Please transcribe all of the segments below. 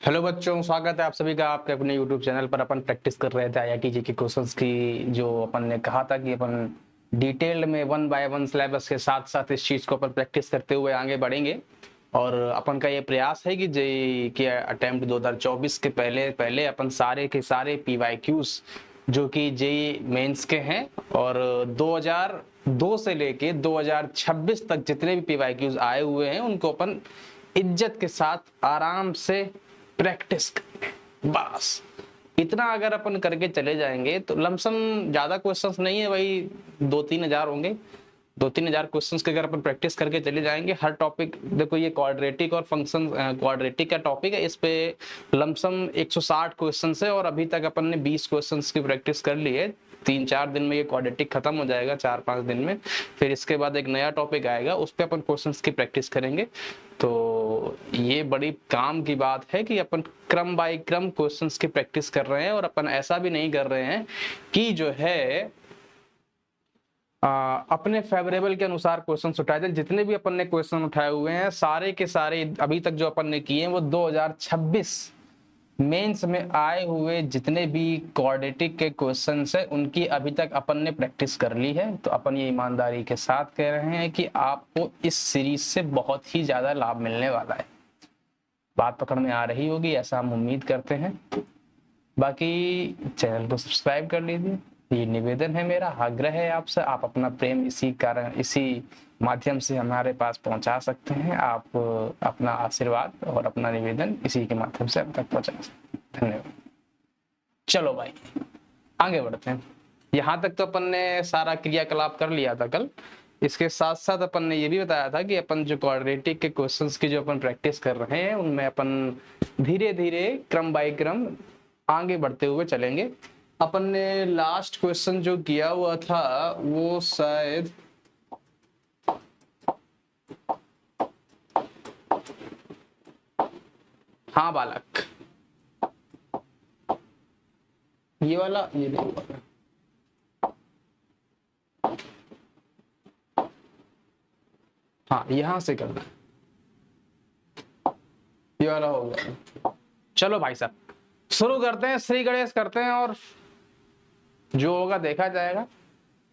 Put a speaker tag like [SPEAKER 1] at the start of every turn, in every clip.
[SPEAKER 1] Hello बच्चों, स्वागत है आप सभी का आपके अपने YouTube चैनल पर। अपन प्रैक्टिस कर रहे थे IIT जी के क्वेश्चंस की, जो अपन ने कहा था कि अपन डिटेल्ड में 1 बाय 1 सिलेबस के साथ साथ इस चीज को अपन प्रैक्टिस करते हुए आगे बढ़ेंगे। और अपन का ये प्रयास है कि जेईई के अटेम्प्ट 2024 के पहले अपन सारे के सारे PYQs जो कि जेईई मेंस के हैं और 2002 से लेके 2026 तक जितने भी PYQs आए हुए हैं उनको अपन इज्जत के साथ आराम से प्रैक्टिस करेंगे। बस इतना अगर अपन करके चले जाएंगे तो लमसम ज्यादा क्वेश्चंस नहीं है, वही 2-3 हजार होंगे। 2-3 हजार क्वेश्चंस की अगर अपन प्रैक्टिस करके चले जाएंगे, हर टॉपिक देखो ये क्वाड्रेटिक और फंक्शन क्वाड्रेटिक का टॉपिक है, इस पे लमसम 160 क्वेश्चंस है और अभी तक अपन ने 20 क्वेश्चंस की प्रैक्टिस कर ली है। 3-4 दिन में ये क्वाड्रेटिक खत्म हो जाएगा, 4-5 दिन में। फिर इसके बाद एक नया टॉपिक आएगा, उस पर अपन क्वेश्चंस की प्रैक्टिस करेंगे। तो ये बड़ी काम की बात है कि अपन क्रम बाय क्रम क्वेश्चंस की प्रैक्टिस कर रहे हैं और अपन ऐसा भी नहीं कर रहे हैं कि जो है अपने फेवरेबल के अनुसार क्वेश्चंस उठाए थे। जितने भी अपन ने क्वेश्चन उठाए हुए हैं सारे के सारे अभी तक जो अपन ने किए हैं वो 2026 मेंस में आए हुए जितने भी क्वाड्रेटिक के क्वेश्चंस है उनकी अभी तक अपन ने प्रैक्टिस कर ली है। तो अपन ये ईमानदारी के साथ कह रहे हैं कि आपको इस सीरीज से बहुत ही ज्यादा लाभ मिलने वाला है। बात पकड़ में आ रही होगी ऐसा हम उम्मीद करते हैं। बाकी चैनल को सब्सक्राइब कर लीजिए, ये निवेदन है मेरा, आग्रह है आपसे। आप अपना प्रेम इसी कारण इसी माध्यम से हमारे पास पहुंचा सकते हैं। आप अपना आशीर्वाद और अपना निवेदन इसी के माध्यम से अब तक पहुंचा सकते हैं। धन्यवाद। चलो भाई आगे बढ़ते हैं। यहाँ तक तो अपन ने सारा क्रियाकलाप कर लिया था कल। इसके साथ साथ अपन ने ये भी बताया था कि अपन जो क्वाड्रेटिक के क्वेश्चंस की जो अपन प्रैक्टिस कर रहे हैं उनमें अपन धीरे धीरे क्रम बाय क्रम आगे बढ़ते हुए चलेंगे। अपन ने लास्ट क्वेश्चन जो किया हुआ था वो शायद हाँ बालक, ये वाला ये नहीं हुआ। हाँ यहां से करना, ये वाला हो गया। चलो भाई साहब शुरू करते हैं, श्री गणेश करते हैं और जो होगा देखा जाएगा।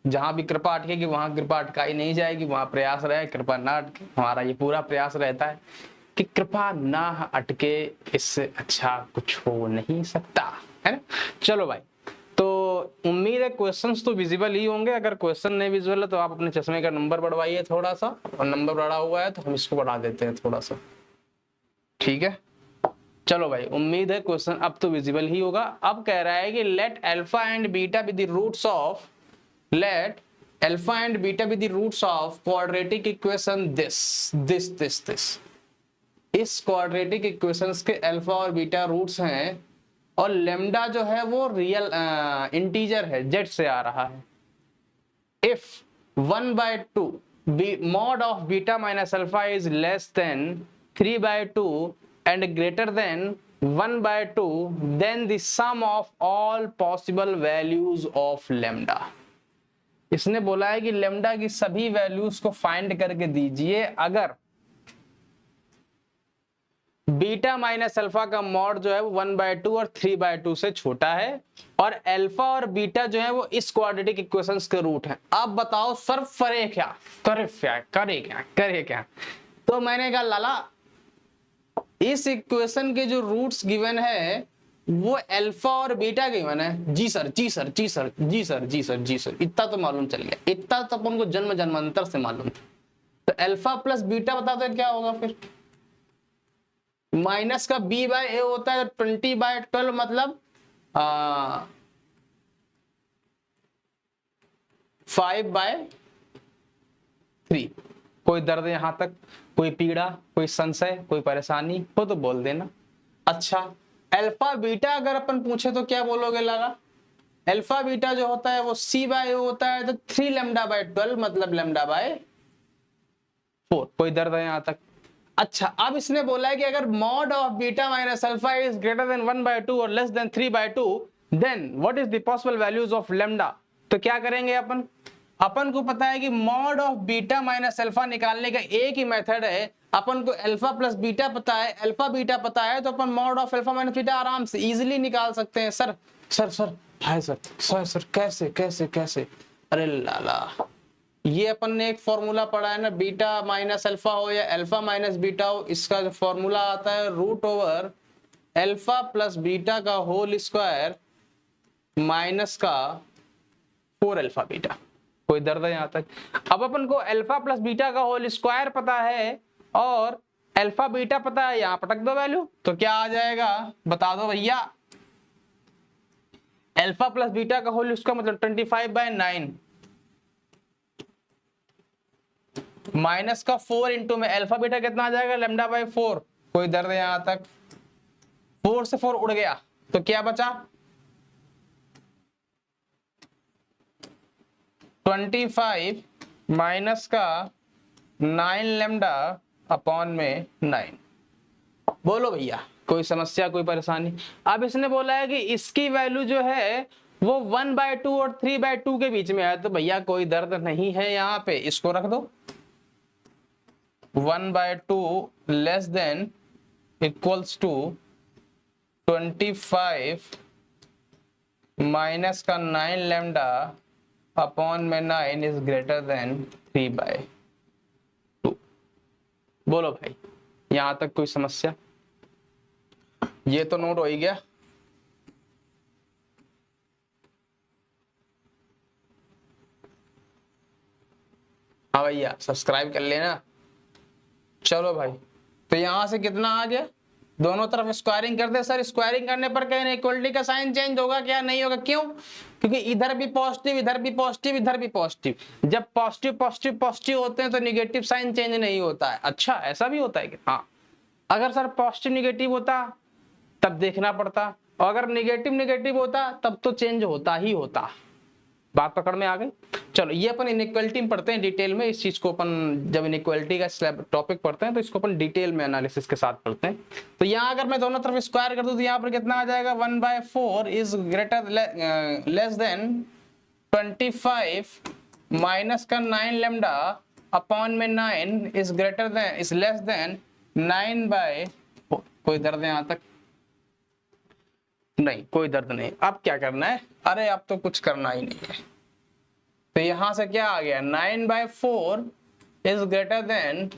[SPEAKER 1] जहां भी कृपा अटकेगी वहां कृपा अटकाई नहीं जाएगी, वहां प्रयास रहे कृपा ना अटके। हमारा ये पूरा प्रयास रहता है कि कृपा ना अटके, इससे अच्छा कुछ हो नहीं सकता है ना। चलो भाई, तो उम्मीद है क्वेश्चंस तो विजिबल ही होंगे। अगर क्वेश्चन नहीं विजिबल है तो आप अपने चश्मे का नंबर बढ़वाइए थोड़ा सा, और नंबर बढ़ा हुआ है तो हम इसको बढ़ा देते हैं थोड़ा सा, ठीक है। चलो भाई उम्मीद है क्वेश्चन अब तो विजिबल ही होगा। अब कह रहा है कि let alpha and beta be the roots of quadratic equation this. इस क्वाड्रेटिक इक्वेशंस के अल्फा और बीटा रूट्स हैं और लेमडा जो है वो रियल इंटीजर है, जेड से आ रहा है। If 1/2 mod of beta minus alpha is less than 3/2 and greater than 1/2, then the sum of all possible values of lambda। इसने बोला है कि लेमडा की सभी वैल्यूज को फाइंड करके दीजिए अगर बीटा माइनस अल्फा का मॉड जो है वो 1/2 और 3/2 से छोटा है और अल्फा और बीटा जो है वो इस क्वाड्रेटिक इक्वेशंस के रूट हैं। अब बताओ सर करे क्या। तो मैंने कहा लाला इस इक्वेशन के जो रूट्स गिवन है वो अल्फा और बीटा गिवन है। जी सर इतना तो मालूम चल गया, इतना तो अपन को जन्म जन्मांतर से मालूम था। तो अल्फा प्लस बीटा बता दो क्या होगा फिर। माइनस का b/a होता है 20/12 मतलब 5/3। कोई दर्द यहां तक, कोई पीड़ा, कोई संशय, कोई परेशानी हो तो बोल देना। अच्छा अल्फा बीटा अगर अपन पूछे तो क्या बोलोगे लाला। अल्फा बीटा जो होता है वो c/a होता है तो 3 λ/12 मतलब λ/4। कोई दर्द है यहां तक। अच्छा अब इसने बोला है कि अगर mod of beta minus alpha is greater than 1/2 और less than 3/2 then what is the possible values of lambda. तो क्या करेंगे अपन, अपन को पता है कि mod of beta minus alpha निकालने का एक ही मेथड है, अपन को अल्फा प्लस बीटा पता है, अल्फा बीटा पता है, तो अपन mod of alpha minus beta आराम से इजीली निकाल सकते हैं। Sir sir sir hi sir sir sir कैसे कैसे कैसे, अरे लाला, ये अपन ने एक फॉर्मूला पढ़ा है ना, बीटा माइनस अल्फा हो या अल्फा माइनस बीटा हो, इसका जो फॉर्मूला आता है root over alpha plus beta का होल स्क्वायर माइनस का 4 अल्फा बीटा। कोई दर्द है यहां तक? अब अपन को अल्फा प्लस बीटा का होल स्क्वायर पता है और अल्फा बीटा पता है, यहां पटक दो वैल्यू तो क्या आ जाएगा बता दो भैया। अल्फा प्लस बीटा का होल स्क्वायर मतलब 25/9 माइनस का 4 इंटू में अल्फा बीटा कितना आ जाएगा λ/4। कोई दर्द है यहां तक? 4 से 4 उड़ गया तो क्या बचा 25 माइनस का 9 लैम्डा अपॉन में 9। बोलो भैया कोई समस्या कोई परेशानी? अब इसने बोला है कि इसकी वैल्यू जो है वो 1/2 और 3/2 के बीच में है, तो भैया कोई दर्द नहीं है, यहाँ पे इसको रख दो 1/2 less than equals to 25 minus का 9 लैम्डा अपॉन में 9 इज ग्रेटर देन 3/2। बोलो भाई यहां तक कोई समस्या? ये तो नोट हो ही गया। हाँ भैया सब्सक्राइब कर लेना। चलो भाई तो यहां से कितना आ गया, दोनों तरफ स्क्वायरिंग करते हैं। सर स्क्वायरिंग करने पर क्या इक्वलिटी का साइन चेंज होगा क्या? नहीं होगा। क्यों? क्योंकि इधर भी पॉजिटिव इधर भी पॉजिटिव इधर भी पॉजिटिव, जब पॉजिटिव पॉजिटिव पॉजिटिव होते हैं तो निगेटिव साइन चेंज नहीं होता है। अच्छा ऐसा भी होता है कि हाँ, अगर सर पॉजिटिव निगेटिव होता तब देखना पड़ता, और अगर निगेटिव निगेटिव होता तब तो चेंज होता ही होता। बात पकड़ में आ गई? चलो ये अपन इनइक्वालिटी में पढ़ते हैं डिटेल में, इस चीज को अपन जब इनइक्वालिटी का टॉपिक पढ़ते हैं तो इसको अपन डिटेल में एनालिसिस के साथ पढ़ते हैं। तो यहाँ अगर मैं दोनों तरफ स्क्वायर कर दूं तो यहाँ पर कितना आ जाएगा 1/4 is greater less than 25 minus का 9 लैम्डा अपॉन में 9 is greater then is less then 9/4। कोई दर्द है यहाँ तक? नहीं कोई दर्द नहीं। अब क्या करना है? अरे अब तो कुछ करना ही नहीं है। तो यहां से क्या आ गया 9/4 इज ग्रेटर देन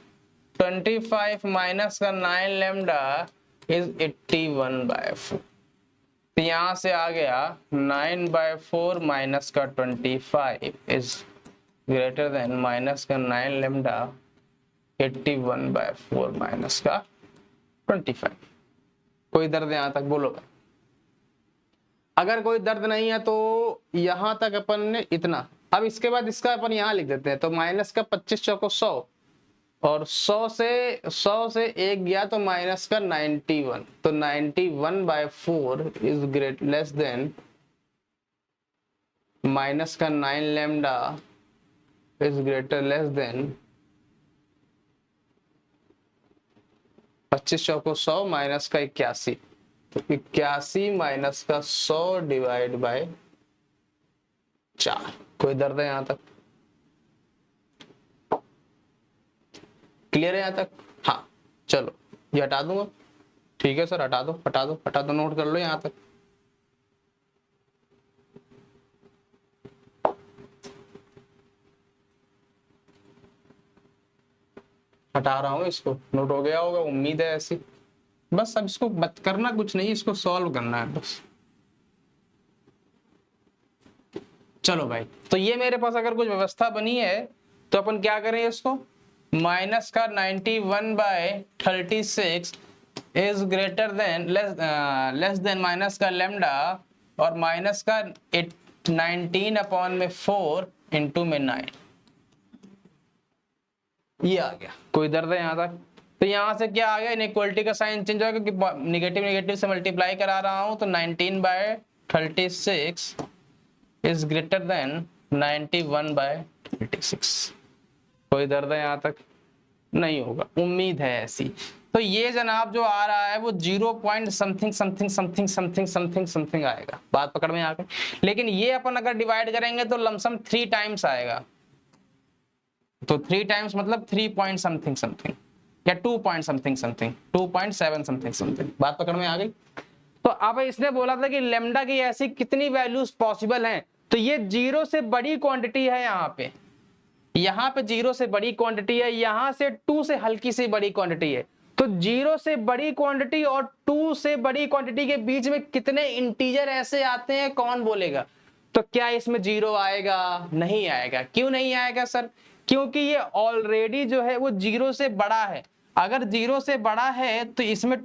[SPEAKER 1] 25 माइनस का 9 लैम्डा इज 81/4। तो यहां से आ गया 9/4 माइनस का 25 इज ग्रेटर देन माइनस का 9 लैम्डा 81/4 माइनस का 25। कोई दर्द यहां तक? बोलो। अगर कोई दर्द नहीं है तो यहां तक अपन ने इतना। अब इसके बाद इसका अपन यहां लिख देते हैं, तो माइनस का 25 चौको 100 और 100 से 1 गया तो माइनस का 91, तो 91/4 is great less than minus का 9 lambda is greater less than 25 choco 100 minus का 81, तो 81 माइनस का 100 डिवाइड बाय 4। कोई दर्द है यहां तक? क्लियर है यहां तक? हाँ चलो ये हटा दूंगा। ठीक है सर हटा दो हटा दो हटा दो, नोट कर लो यहां तक। हटा रहा हूं इसको, नोट हो गया होगा उम्मीद है ऐसी। बस अब इसको करना कुछ नहीं, इसको सॉल्व करना है बस। चलो भाई तो ये मेरे पास अगर कुछ व्यवस्था बनी है तो अपन क्या करें इसको, माइनस का 91/36 is greater than less than minus का लैम्डा और माइनस का 19/4 इंटू में 9। ये आ गया। कोई दर्द है यहां तक? तो यहां से क्या आ गया, इनइक्वालिटी का साइन चेंज होगा क्योंकि निगेटिव निगेटिव से मल्टीप्लाई करा रहा हूं, तो 19/36 इज ग्रेटर देन 91/36। कोई दर्द है यहां तक? नहीं होगा, उम्मीद है ऐसी। तो ये जनाब जो आ रहा है वो 0 point something something something something something something आएगा। बात पकड़ में आ गई। लेकिन ये अपन अगर डिवाइड करेंगे तो लमसम 3 टाइम्स आएगा। तो 3 टाइम्स मतलब 3 पॉइंट समथिंग समथिंग या 2 point something something 2.7 something something. बात पकड़ में आ गई। तो अब इसने बोला था कि लेमडा की ऐसी कितनी वैल्यूज पॉसिबल हैं, तो ये 0 से बड़ी क्वांटिटी है। यहाँ पे 0 से बड़ी क्वांटिटी है, यहाँ से 2 से हल्की सी बड़ी क्वांटिटी है। तो 0 से बड़ी क्वांटिटी और 2 से बड़ी क्वांटिटी के बीच में कितने इंटीजर ऐसे आते हैं, कौन बोलेगा? तो क्या इसमें 0 आएगा? नहीं आएगा। क्यों नहीं आएगा सर? क्योंकि ये ऑलरेडी जो है वो 0 से बड़ा है। अगर 0 से बड़ा है तो इसमें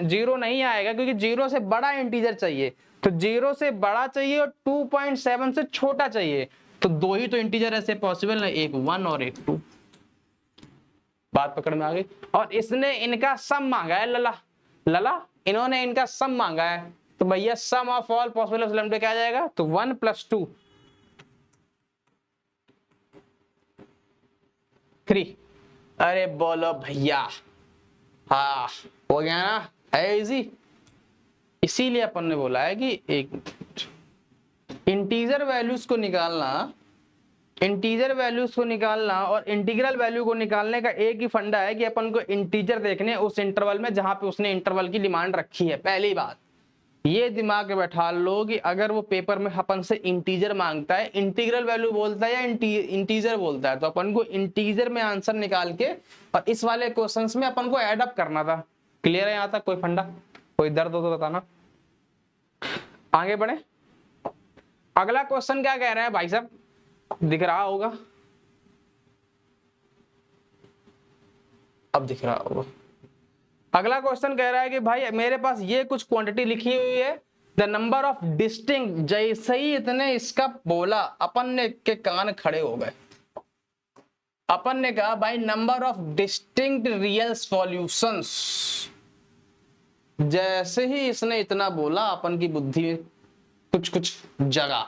[SPEAKER 1] 0 नहीं आएगा, क्योंकि 0 से बड़ा इंटीजर चाहिए। तो 0 से बड़ा चाहिए और 2.7 से छोटा चाहिए। तो 2 ही तो इंटीजर ऐसे पॉसिबल है, एक 1 और एक 2। बात पकड़ में आ गई। और इसने इनका सम मांगा है। लला इन्होंने इनका सम मांगा है। तो भैया सम ऑफ ऑल पॉसिबल लेमडा क्या आ जाएगा? तो 1 + 2 3। अरे बोलो भैया, हाँ हो गया ना, है इजी। इसीलिए अपन ने बोला है कि एक इंटीजर वैल्यूज को निकालना और इंटीग्रल वैल्यू को निकालने का एक ही फंडा है कि अपन को इंटीजर देखने उस इंटरवल में जहां पे उसने इंटरवल की डिमांड रखी है। पहली बात ये दिमाग में बैठा लो कि अगर वो पेपर में अपन से इंटीजर मांगता है, इंटीग्रल वैल्यू बोलता है या इंटीजर बोलता है, तो अपन को इंटीजर में आंसर निकाल के और इस वाले क्वेश्चंस में अपन को एड अप करना था। क्लियर है यहाँ तक? कोई फंडा, कोई दर्द हो तो बताना। आगे बढ़े। अगला क्वेश्चन क्या कह रहे हैं भाई साहब, दिख रहा होगा, अब दिख रहा होगा। अगला क्वेश्चन कह रहा है कि भाई मेरे पास ये कुछ क्वांटिटी लिखी हुई है, द नंबर ऑफ डिस्टिंक्ट। जैसे ही इतने इसका बोला अपन ने के कान खड़े हो गए। अपन ने कहा भाई number of distinct real solutions. जैसे ही इसने इतना बोला अपन की बुद्धि में कुछ कुछ जगा।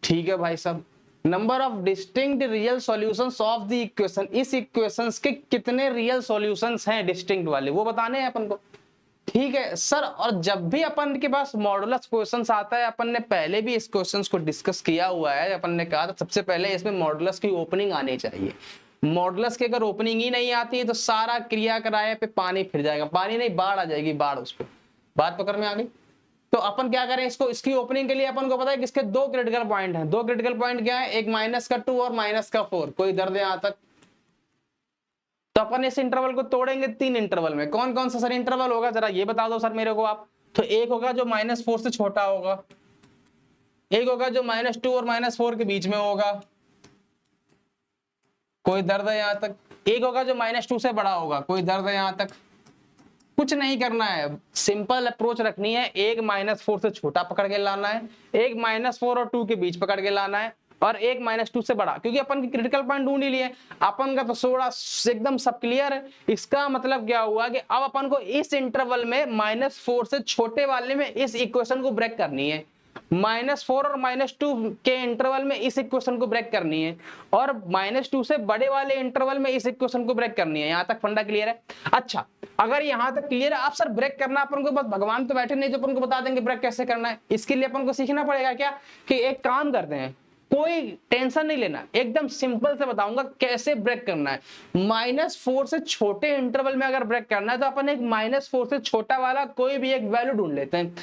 [SPEAKER 1] ठीक है भाई साहब, number of distinct real solutions of the equation. इस इक्वेशंस के कितने रियल सॉल्यूशंस हैं डिस्टिंक्ट वाले, वो बताने हैं अपन को। ठीक है सर, और जब भी अपन के पास मॉडुलस क्वेश्चंस आता है, अपन ने पहले भी इस क्वेश्चंस को डिस्कस किया हुआ है। अपन ने कहा था सबसे पहले इसमें मॉडुलस की ओपनिंग आनी चाहिए। मॉडुलस की अगर ओपनिंग ही नहीं आती है तो सारा क्रिया कराए पे पानी फिर जाएगा। पानी नहीं, बाढ़ आ जाएगी, बाढ़ उस पर। बात पकड़ में आ गई। तो अपन क्या करें, इसको इसकी ओपनिंग के लिए अपन को पता है कि इसके 2 क्रिटिकल पॉइंट हैं। 2 क्रिटिकल पॉइंट क्या है? एक -2 और -4। कोई दर्द है यहां तक? तो अपन इस इंटरवल को तोड़ेंगे 3 इंटरवल में। कौन कौन सा सर इंटरवल होगा, जरा ये बता दो सर मेरे को आप। तो एक होगा जो -4 से छोटा होगा, एक होगा जो -2 और -4 के बीच में होगा। कोई दर्द है यहां तक? एक होगा जो -2 से बड़ा होगा। कोई दर्द है यहां तक? कुछ नहीं करना है, सिंपल अप्रोच रखनी है। एक -4 से छोटा पकड़ के लाना है, एक -4 और 2 के बीच पकड़ के लाना है, और एक -2 से बड़ा। क्योंकि अपन की क्रिटिकल पॉइंट ढूंढ ही लिए, अपन का तो थोड़ा एकदम सब क्लियर है। इसका मतलब क्या हुआ कि अब अपन को इस इंटरवल में -4 से छोटे वाले में इस इक्वेशन को ब्रेक करनी है। -4 और -2 के इंटरवल में इस इक्वेशन को ब्रेक करनी है, और -2 से बड़े वाले इंटरवल में इस इक्वेशन को ब्रेक करनी है। यहां तक फंडा क्लियर है? अच्छा, अगर यहां तक क्लियर है, आप सर ब्रेक करना अपन को बस भगवान तो बैठे नहीं जो अपन को बता देंगे ब्रेक कैसे करना है। इसके लिए अपन को सीखना पड़ेगा क्या, कि एक काम करते हैं, कोई टेंशन नहीं लेना, एकदम सिंपल से बताऊंगा कैसे ब्रेक करना है। -4 से छोटे इंटरवल में अगर ब्रेक करना है तो अपन एक -4 से छोटा वाला कोई भी एक वैल्यू ढूंढ लेते हैं।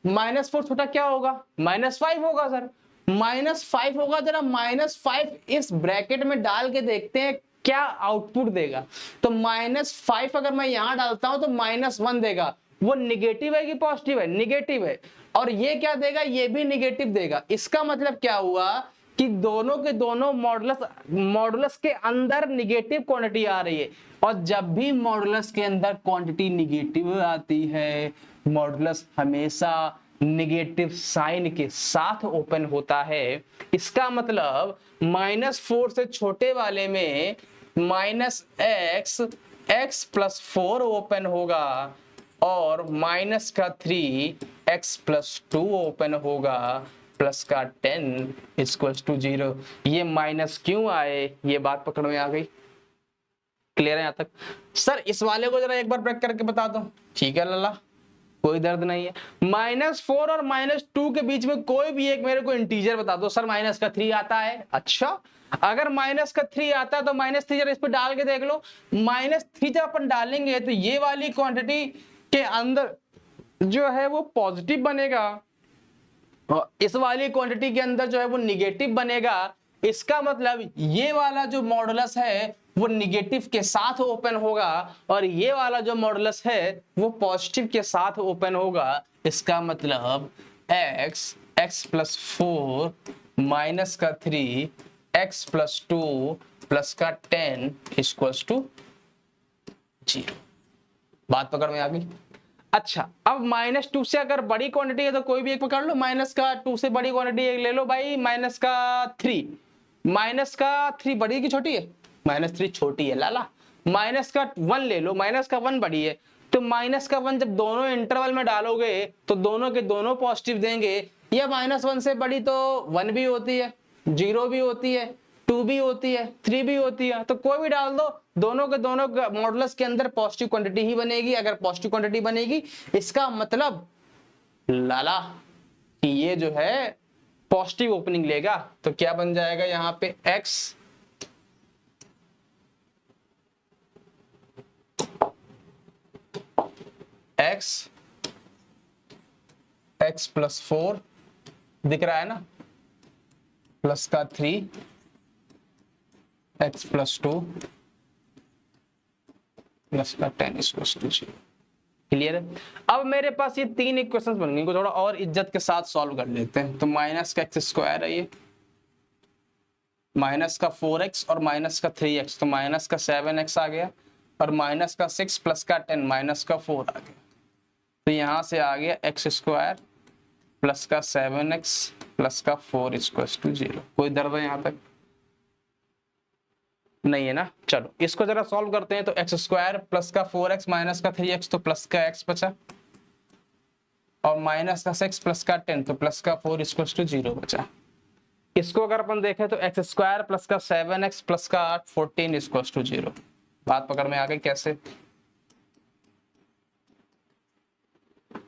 [SPEAKER 1] -4 छोटा क्या होगा? -5 होगा सर। -5 होगा। जरा -5 इस ब्रैकेट में डाल के देखते हैं क्या आउटपुट देगा। तो -5 अगर मैं यहां डालता हूं तो -1 देगा। वो निगेटिव है कि पॉजिटिव है? निगेटिव है। और ये क्या देगा? ये भी निगेटिव देगा। इसका मतलब क्या हुआ कि दोनों के दोनों मॉडुलस के अंदर निगेटिव क्वांटिटी आ रही है। और जब भी मॉडुलस के अंदर क्वांटिटी निगेटिव आती है, मॉडुलस हमेशा निगेटिव साइन के साथ ओपन होता है। इसका मतलब -4 से छोटे वाले में -x+4 ओपन होगा, और -3 x+2 ओपन होगा, +10 = 0। ये माइनस क्यों आए, ये बात पकड़ में आ गई। क्लियर है यहाँ तक? सर इस वाले को जरा एक बार ब्रेक करके बता दो। ठीक है लल्ला, कोई दर्द नहीं है। -4 और -2 के बीच में कोई भी एक मेरे को इंटीजर बता दो। सर माइनस का 3 आता है। अच्छा, अगर माइनस का 3 आता है तो -3 जरा इस पे डाल के देख लो। -3 जब अपन डालेंगे तो ये वाली क्वांटिटी के अंदर जो है वो पॉजिटिव बनेगा और इस वाली क्वांटिटी के अंदर जो है वो निगेटिव बनेगा। इसका मतलब ये वाला जो मॉडुलस है वो निगेटिव के साथ ओपन होगा और ये वाला जो मॉडुलस है वो पॉजिटिव के साथ ओपन होगा। इसका मतलब x प्लस 4 माइनस का 3 x प्लस 2 प्लस का 10 इक्वल्स टू 0। बात पकड़ में आ गई? अच्छा, अब -2 से अगर बड़ी क्वांटिटी है तो कोई भी एक पकड़ लो। -2 से बड़ी क्वांटिटी एक ले लो भाई, -3। -3 बड़ी की छोटी है? -3 छोटी है लाला। -1 ले लो, -1 बड़ी है। तो -1 जब दोनों इंटरवल में डालोगे तो दोनों के दोनों पॉजिटिव देंगे। या -1 से बड़ी तो 1 भी होती है, 0 भी होती है, 2 भी होती है, 3 भी होती है। तो कोई भी डाल दो, दोनों के दोनों मॉडुलस के अंदर पॉजिटिव क्वांटिटी ही बनेगी। अगर पॉजिटिव क्वांटिटी बनेगी इसका मतलब लाला कि ये जो है पॉजिटिव ओपनिंग लेगा। तो क्या बन जाएगा यहाँ पे x प्लस 4 दिख रहा है ना, प्लस का 3 x प्लस 2 प्लस का 10 इक्वल्स टू 0। क्लियर है? अब मेरे पास ये 3 इक्वेशंस बन गई, इनको थोड़ा और इज्जत के साथ सॉल्व कर लेते हैं। तो माइनस का x² है ये, माइनस का 4x और माइनस का 3x, तो माइनस का 7x आ गया और माइनस का 6 प्लस का 10 माइनस का 4 आ गया। तो यहां से आ गया x² प्लस का 7x प्लस का 4 इक्वल्स टू 0। कोई दर्द है यहां तक? नहीं है ना? चलो इसको जरा सॉल्व करते हैं। तो x² प्लस का 4x माइनस का 3x तो प्लस का x बचा और माइनस का 6 प्लस का 10 तो प्लस का 4 इक्वल्स टू 0 बचा। इसको अगर अपन देखें तो x² प्लस का 7x प्लस का 14 इक्वल्स टू 0। बात पकड़ में आ गई कैसे?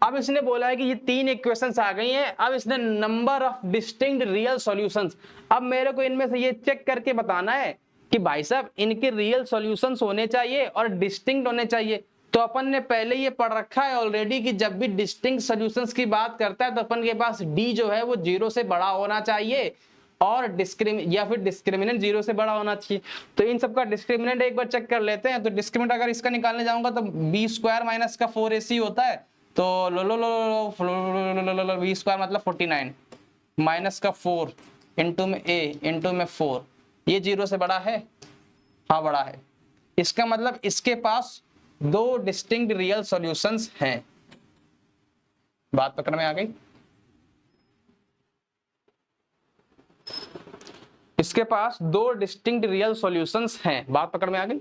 [SPEAKER 1] अब इसने बोला है कि ये 3 इक्वेशंस आ गई हैं। अब इसने number of distinct real solutions, अब मेरे को इनमें से ये चेक करके बताना है कि भाई साहब इनके रियल सॉल्यूशंस होने चाहिए और डिस्टिंक्ट होने चाहिए। तो अपन ने पहले ये पढ़ रखा है ऑलरेडी कि जब भी डिस्टिंक्ट सॉल्यूशंस की बात करता है तो अपन के पास डी जो है वो 0 से बड़ा होना चाहिए और डिस्क्रिमिनेंट 0 से बड़ा होना चाहिए। तो इन सबका डिस्क्रिमिनेंट एक बार चेक कर लेते हैं। तो डिस्क्रिमिनेंट अगर इसका निकालने जाऊंगा तो b² माइनस का 4ac होता है। तो b² मतलब 49 माइनस का 4 इंटू में a इंटू में 4, ये 0 से बड़ा है? हाँ बड़ा है। इसका मतलब इसके पास 2 डिस्टिंक्ट रियल सॉल्यूशंस हैं। बात पकड़ में आ गई? इसके पास 2 डिस्टिंक्ट रियल सॉल्यूशंस हैं। बात पकड़ में आ गई?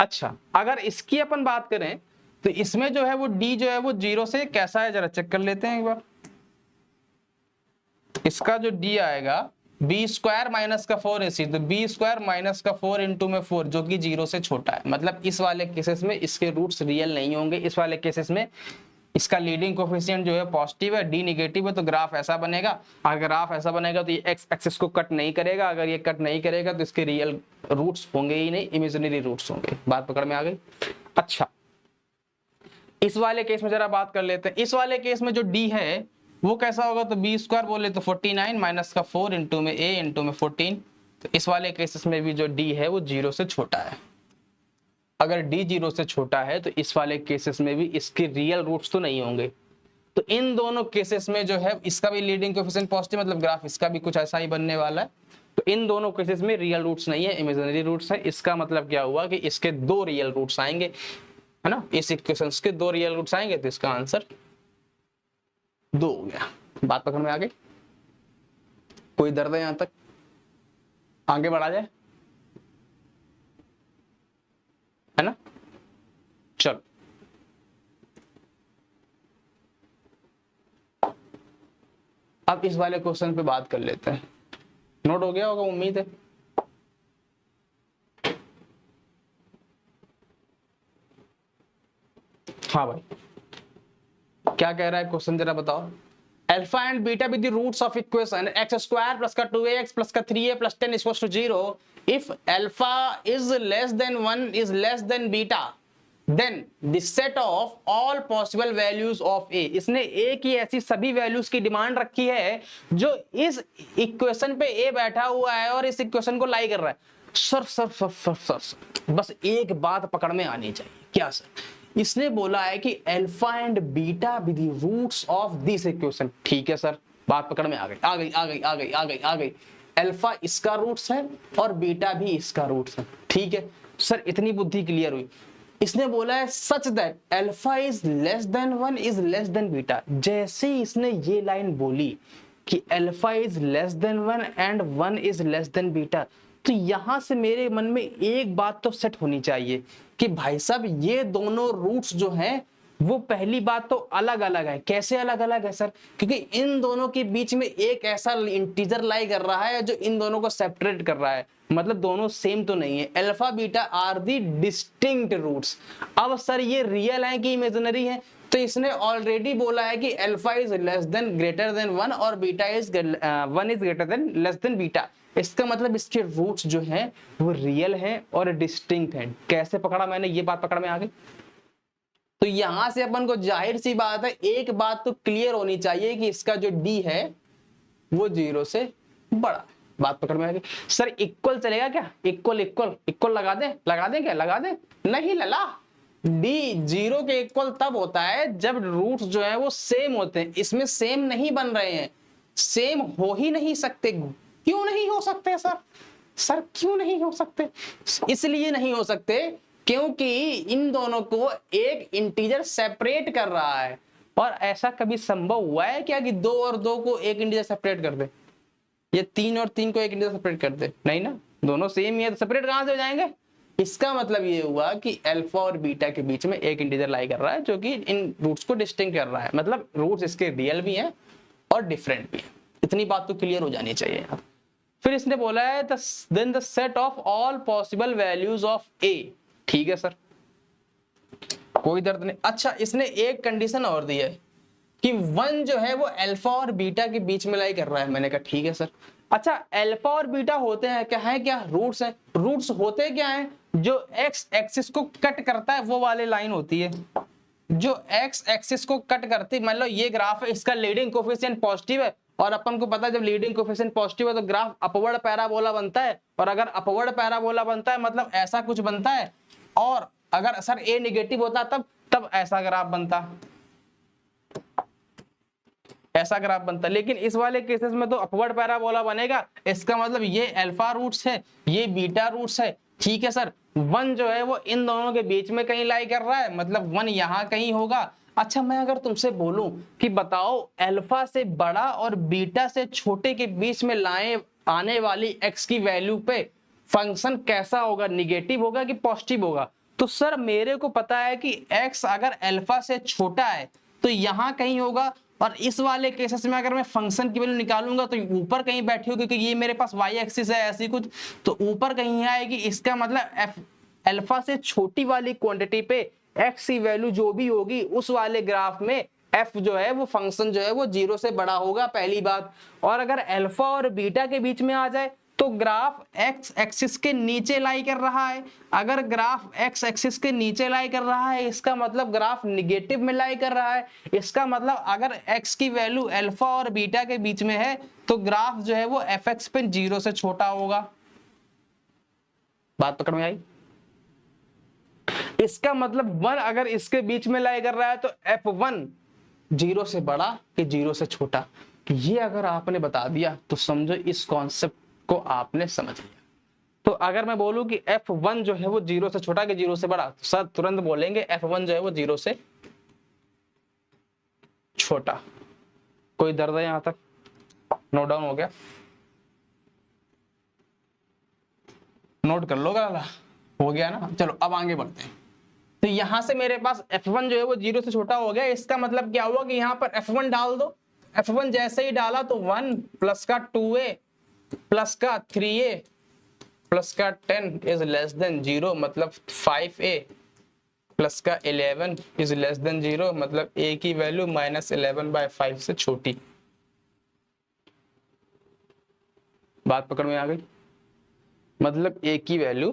[SPEAKER 1] अच्छा, अगर इसकी अपन बात करें तो इसमें जो है वो d जो है वो 0 से कैसा है जरा चेक कर लेते हैं एक बार। इसका जो d आएगा b² माइनस का 4ac, तो b² माइनस का 4 इंटू में 4 जो कि 0 से छोटा है। मतलब इस वाले केसेस में इसके रूट्स रियल नहीं होंगे। इस वाले केसेस में इसका लीडिंग कोफिशिएंट जो है पॉजिटिव है, डी नेगेटिव है। तो ग्राफ ऐसा बनेगा। अगर ग्राफ ऐसा बनेगा तो ये एक्स एक्सिस को कट नहीं करेगा। अगर ये कट नहीं करेगा तो इसके रियल रूट्स होंगे ही नहीं, इमेजिनरी रूट्स होंगे। बात पकड़ में आ गई? अच्छा, इस वाले केस में जरा बात कर लेते हैं। इस वाले केस में जो डी है वो कैसा होगा? तो b² बोले तो 49 माइनस का 4 इंटू में a इंटू में 14। तो इस वाले केसेस में भी जो d है वो 0 से छोटा है। अगर d 0 से छोटा है तो इस वाले केसेस में भी इसके रियल रूट्स तो नहीं होंगे। तो इन दोनों केसेस में जो है इसका भी लीडिंग कोएफिशिएंट पॉजिटिव, मतलब ग्राफ इसका भी कुछ ऐसा ही बनने वाला है। तो इन दोनों केसेस में रियल रूट्स नहीं है, इमेजिनरी रूट्स है। इसका मतलब क्या हुआ कि इसके 2 रियल रूट्स आएंगे, है ना? इस इक्वेशंस के 2 रियल रूट्स आएंगे तो इसका आंसर 2 हो गया। बात पकड़ में आ गई? कोई दर्द है यहां तक? आगे बढ़ा जाए, है ना? चलो अब इस वाले क्वेश्चन पे बात कर लेते हैं। नोट हो गया होगा उम्मीद है। हाँ भाई, क्या कह रहा है क्वेश्चन जरा बताओ। Alpha and beta with the roots of equation x square plus का 2ax प्लस का 3a plus 10 equals to 0 if alpha is less than 1 is less than beta then the set of all possible values of a. इसने a की ऐसी सभी values की demand रखी है जो इस इक्वेशन पे ए बैठा हुआ है और इस इक्वेशन को लाई कर रहा है। सर बस एक बात पकड़ में आनी चाहिए। क्या सर? इसने बोला है कि alpha and beta with the roots of this equation. ठीक है सर, बात पकड़ में आ गई, आ गई, आ गई, आ गई, आ गई, आ गई। अल्फा इसका रूट्स है और बीटा भी इसका रूट्स है। ठीक है सर, इतनी बुद्धि क्लियर हुई। इसने बोला है such that alpha is less than 1 is less than beta. जैसे इसने ये लाइन बोली कि alpha is less than 1 and 1 is less than beta, तो यहां से मेरे मन में एक बात तो सेट होनी चाहिए कि भाई साहब ये दोनों रूट्स जो हैं वो पहली बात तो अलग अलग है। कैसे अलग अलग है सर? क्योंकि इन दोनों के बीच में एक ऐसा इंटीजर लाई कर रहा है जो इन दोनों को सेपरेट कर रहा है, मतलब दोनों सेम तो नहीं है। Alpha beta are the distinct roots. अब सर ये रियल है कि इमेजिनरी है? तो इसने ऑलरेडी बोला है कि alpha is less then greater than 1 और beta is 1 is greater than less than beta. इसका मतलब इसके रूट्स जो हैं वो रियल हैं और डिस्टिंक्ट हैं। कैसे पकड़ा मैंने? ये बात पकड़ में आ गई। तो यहां से अपन को जाहिर सी बात है एक बात तो क्लियर होनी चाहिए कि इसका जो डी है वो 0 से बड़ा। बात पकड़ में आ गई। सर इक्वल चलेगा क्या? इक्वल इक्वल इक्वल लगा दे, लगा दे क्या? लगा दे? नहीं लला। डी 0 के इक्वल तब होता है जब रूट्स जो है वो सेम होते हैं। इसमें सेम नहीं बन रहे हैं, सेम हो ही नहीं सकते। क्यों नहीं हो सकते सर? सर क्यों नहीं हो सकते? इसलिए नहीं हो सकते क्योंकि इन दोनों को एक इंटीजर सेपरेट कर रहा है। और ऐसा कभी संभव हुआ है क्या कि 2 और 2 को एक इंटीजर सेपरेट कर दे, ये 3 और 3 को एक इंटीजर सेपरेट कर दे? नहीं ना, दोनों सेम ही है तो सेपरेट कहां से हो जाएंगे? इसका मतलब ये हुआ कि अल्फा और बीटा के बीच में एक इंटीजर लाई कर रहा है जो कि इन रूट्स को डिस्टिंक्ट कर रहा है। मतलब रूट्स इसके रियल भी हैं और डिफरेंट भी हैं। इतनी बात तो क्लियर हो जानी चाहिए यहाँ। फिर इसने बोला है then the set of all possible values of a. ठीक है सर, कोई दर्द नहीं। अच्छा, इसने एक कंडीशन और दी है कि 1 जो है वो अल्फा और बीटा के बीच में लाई कर रहा है। मैंने कहा ठीक है सर। अच्छा, अल्फा और बीटा होते हैं क्या? है क्या? रूट्स हैं। रूट्स होते क्या हैं? जो एक्स एक्सिस को कट करता है वो वाली लाइन होती है जो एक्स एक्सिस को कट करती। मान लो ये ग्राफ है, इसका लीडिंग कोफिशिएंट पॉजिटिव है और अपन को पता है जब लीडिंग कोफिशिएंट पॉजिटिव है तो ग्राफ अपवर्ड पैराबोला बनता है। और अगर अपवर्ड पैराबोला बनता है मतलब ऐसा कुछ बनता है, और अगर सर ए नेगेटिव होता तब ऐसा ग्राफ बनता, ऐसा ग्राफ बनता। लेकिन इस वाले केसेस में तो अपवर्ड पैराबोला बनेगा। इसका मतलब ये अल्फा रूट्स है, ये बीटा रूट्स है। ठीक है सर, 1 जो है वो इन दोनों के बीच में कहीं लाई कर रहा है, मतलब 1 यहां कहीं होगा। अच्छा, मैं अगर तुमसे बोलूं कि बताओ अल्फा से बड़ा और बीटा से छोटे के बीच में लाए आने वाली एक्स की वैल्यू पे फंक्शन कैसा होगा? निगेटिव होगा कि पॉजिटिव होगा? तो सर मेरे को पता है कि एक्स अगर अल्फा से छोटा है तो यहां कहीं होगा, और इस वाले केसेस में अगर मैं फंक्शन की वैल्यू निकालूंगा तो ऊपर कहीं बैठी होगी क्योंकि ये मेरे पास वाई एक्सिस है ऐसी कुछ, तो ऊपर कहीं आएगी। इसका मतलब एफ अल्फा से छोटी वाली क्वांटिटी पे एक्स की वैल्यू जो भी होगी उस वाले ग्राफ में एफ जो है वो फंक्शन जो है वो 0 से बड़ा होगा, पहली बात। और अगर अल्फा और बीटा के बीच में आ जाए तो ग्राफ एक्स एक्सिस के नीचे लाई कर रहा है। अगर ग्राफ एक्स एक्सिस के नीचे लाई कर रहा है इसका मतलब ग्राफ निगेटिव में लाई कर रहा है। इसका मतलब अगर एक्स की वैल्यू अल्फा और बीटा के बीच में है तो ग्राफ जो है वो एफ एक्स पे 0 से छोटा होगा। बात पकड़ में आई? इसका मतलब 1 अगर इसके बीच में लाई कर रहा है तो F1 0 से बड़ा कि 0 से छोटा। ये अगर आपने बता दिया तो समझो इस कॉन्सेप्ट को आपने समझ लिया। तो अगर मैं बोलूं कि F1 जो है वो 0 से छोटा कि 0 से बड़ा, तो सर तुरंत बोलेंगे F1 जो है वो 0 से छोटा। कोई दर्द है यहां तक? नोट डाउन हो गया? नोट कर लो गाला, हो गया ना? चलो अब आगे बढ़ते हैं। तो यहां से मेरे पास F1 जो है वो 0 से छोटा हो गया। इसका मतलब क्या हुआ कि यहां पर F1 डाल दो। F1 जैसे ही डाला तो 1 प्लस का 2a प्लस का 3a प्लस का 10 इज लेस देन 0, मतलब 5a प्लस का 11 इज लेस देन 0, मतलब a की वैल्यू -11/5 से छोटी। बात पकड़ में आ गई? मतलब a की वैल्यू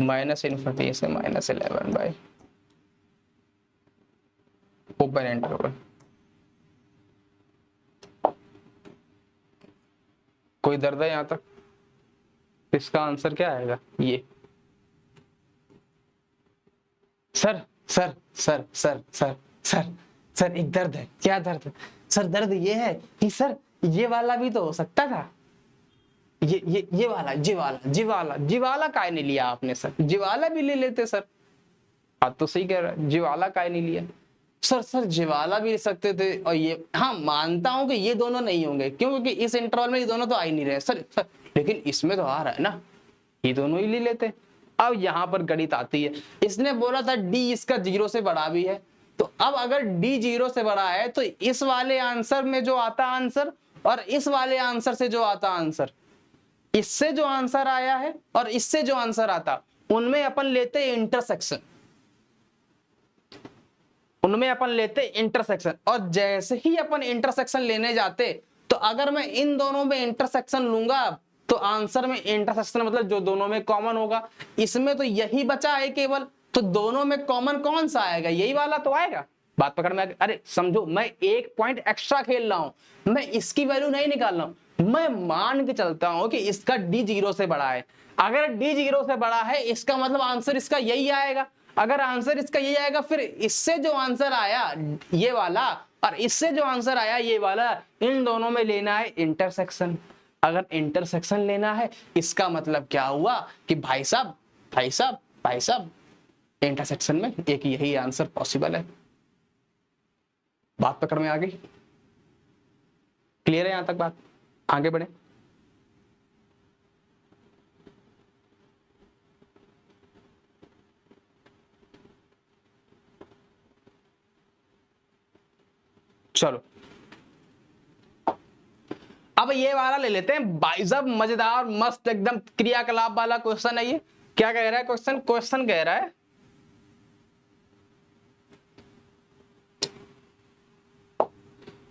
[SPEAKER 1] -∞ से -11 ओपन इंटरवल। कोई दर्द है यहां तक? इसका आंसर क्या आएगा? ये sir sir sir sir sir sir sir एक दर्द है। क्या दर्द है सर? दर्द ये है कि सर ये वाला भी तो हो सकता था। ये वाला जीवाला काहे नहीं लिया आपने सर? जीवाला भी ले लेते सर। बात तो सही कह रहा है, जीवाला काहे नहीं लिया सर जीवाला भी ले सकते थे। और ये हाँ मानता हूं कि ये दोनों नहीं होंगे, क्यों? क्योंकि इस इंटरवल में ये दोनों तो आ ही नहीं रहे सर, लेकिन इसमें तो आ रहा है ना, ये दोनों ही ले लेते। अब यहां पर गणित आती है। इसने बोला था डी इसका 0 से बड़ा भी है, तो अब अगर डी 0 से बड़ा है तो इस वाले आंसर में जो आता आंसर और इस वाले आंसर से जो आता आंसर, इससे जो आंसर आया है और इससे जो आंसर आता, उनमें अपन लेते इंटरसेक्शन, उनमें अपन लेते इंटरसेक्शन। और जैसे ही अपन इंटरसेक्शन लेने जाते, तो अगर मैं इन दोनों में इंटरसेक्शन लूंगा तो आंसर में इंटरसेक्शन मतलब जो दोनों में कॉमन होगा। इसमें तो यही बचा है केवल, तो दोनों में कॉमन कौन सा आएगा? यही वाला तो आएगा। बात पकड़ में आ गई? अरे समझो, मैं एक पॉइंट एक्स्ट्रा खेल रहा हूं, मैं इसकी वैल्यू नहीं निकाल रहा हूं, मैं मान के चलता हूं कि इसका डी 0 से बड़ा है। अगर डी 0 से बड़ा है इसका मतलब आंसर इसका यही आएगा। अगर आंसर इसका यही आएगा, फिर इससे जो आंसर आया ये वाला और इससे जो आंसर आया ये वाला, इन दोनों में लेना है इंटरसेक्शन। अगर इंटरसेक्शन लेना है, इसका मतलब क्या हुआ कि भाई साहब भाई साहब भाई साहब, इंटरसेक्शन में एक यही आंसर पॉसिबल है। बात पकड़ में आ गई? क्लियर है यहां तक बात? आगे बढ़े। चलो अब ये वाला ले लेते हैं भाई साहब, मजेदार मस्त एकदम क्रियाकलाप वाला क्वेश्चन है ये। क्या कह रहा है क्वेश्चन? क्वेश्चन कह रहा है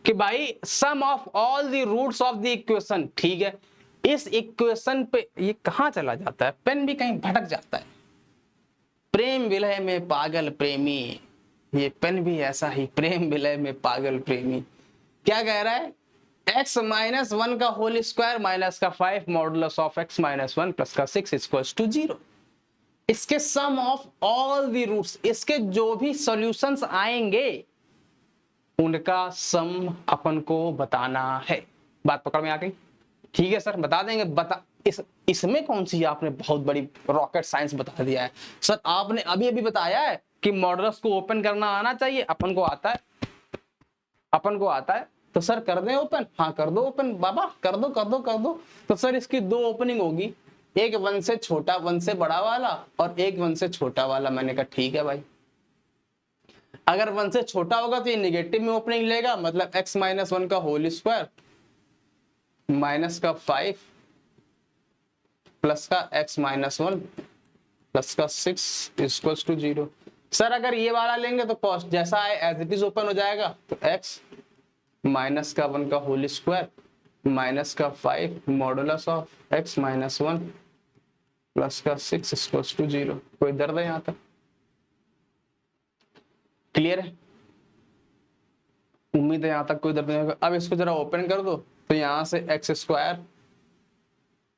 [SPEAKER 1] कि भाई sum of all the roots of the equation. ठीक है, इस इक्वेशन पे ये कहां चला जाता है? पेन भी कहीं भटक जाता है। प्रेम विलय में पागल प्रेमी, ये पेन भी ऐसा ही, प्रेम विलय में पागल प्रेमी। क्या कह रहा है? x माइनस 1 का होल स्क्वायर माइनस का 5 modulus of x minus 1 plus का 6 इक्वल्स टू 0। इसके सम ऑफ ऑल द रूट्स, इसके जो भी सॉल्यूशंस आएंगे उनका सम अपन को बताना है। बात पकड़ में आ गई? ठीक है सर, बता देंगे। बता इसमें कौन सी आपने बहुत बड़ी रॉकेट साइंस बता दिया है सर। आपने अभी अभी बताया है कि मॉडुलस को ओपन करना आना चाहिए, अपन को आता है, अपन को आता है। तो सर कर दें ओपन? हाँ कर दो ओपन बाबा, कर दो कर दो कर दो। तो सर इसकी दो ओपनिंग होगी, एक 1 से छोटा 1 से बड़ा वाला और एक 1 से छोटा वाला। मैंने कहा ठीक है भाई। अगर 1 से छोटा होगा तो ये निगेटिव में ओपनिंग लेगा, मतलब x माइनस 1 का होल स्क्वायर माइनस का 5 प्लस का x माइनस 1 प्लस का 6 इक्वल्स टू 0। सर अगर ये वाला लेंगे तो कॉस्ट जैसा है एज इट इज ओपन हो जाएगा, तो x माइनस का 1 का होल स्क्वायर माइनस का 5 modulus of x minus 1 plus का 6 इक्वल्स टू 0। कोई दर्द है यहां तक? क्लियर है? उम्मीद है यहां तक कोई दर्द नहीं होगा। अब इसको जरा ओपन कर दो, तो यहां से एक्स स्क्वायर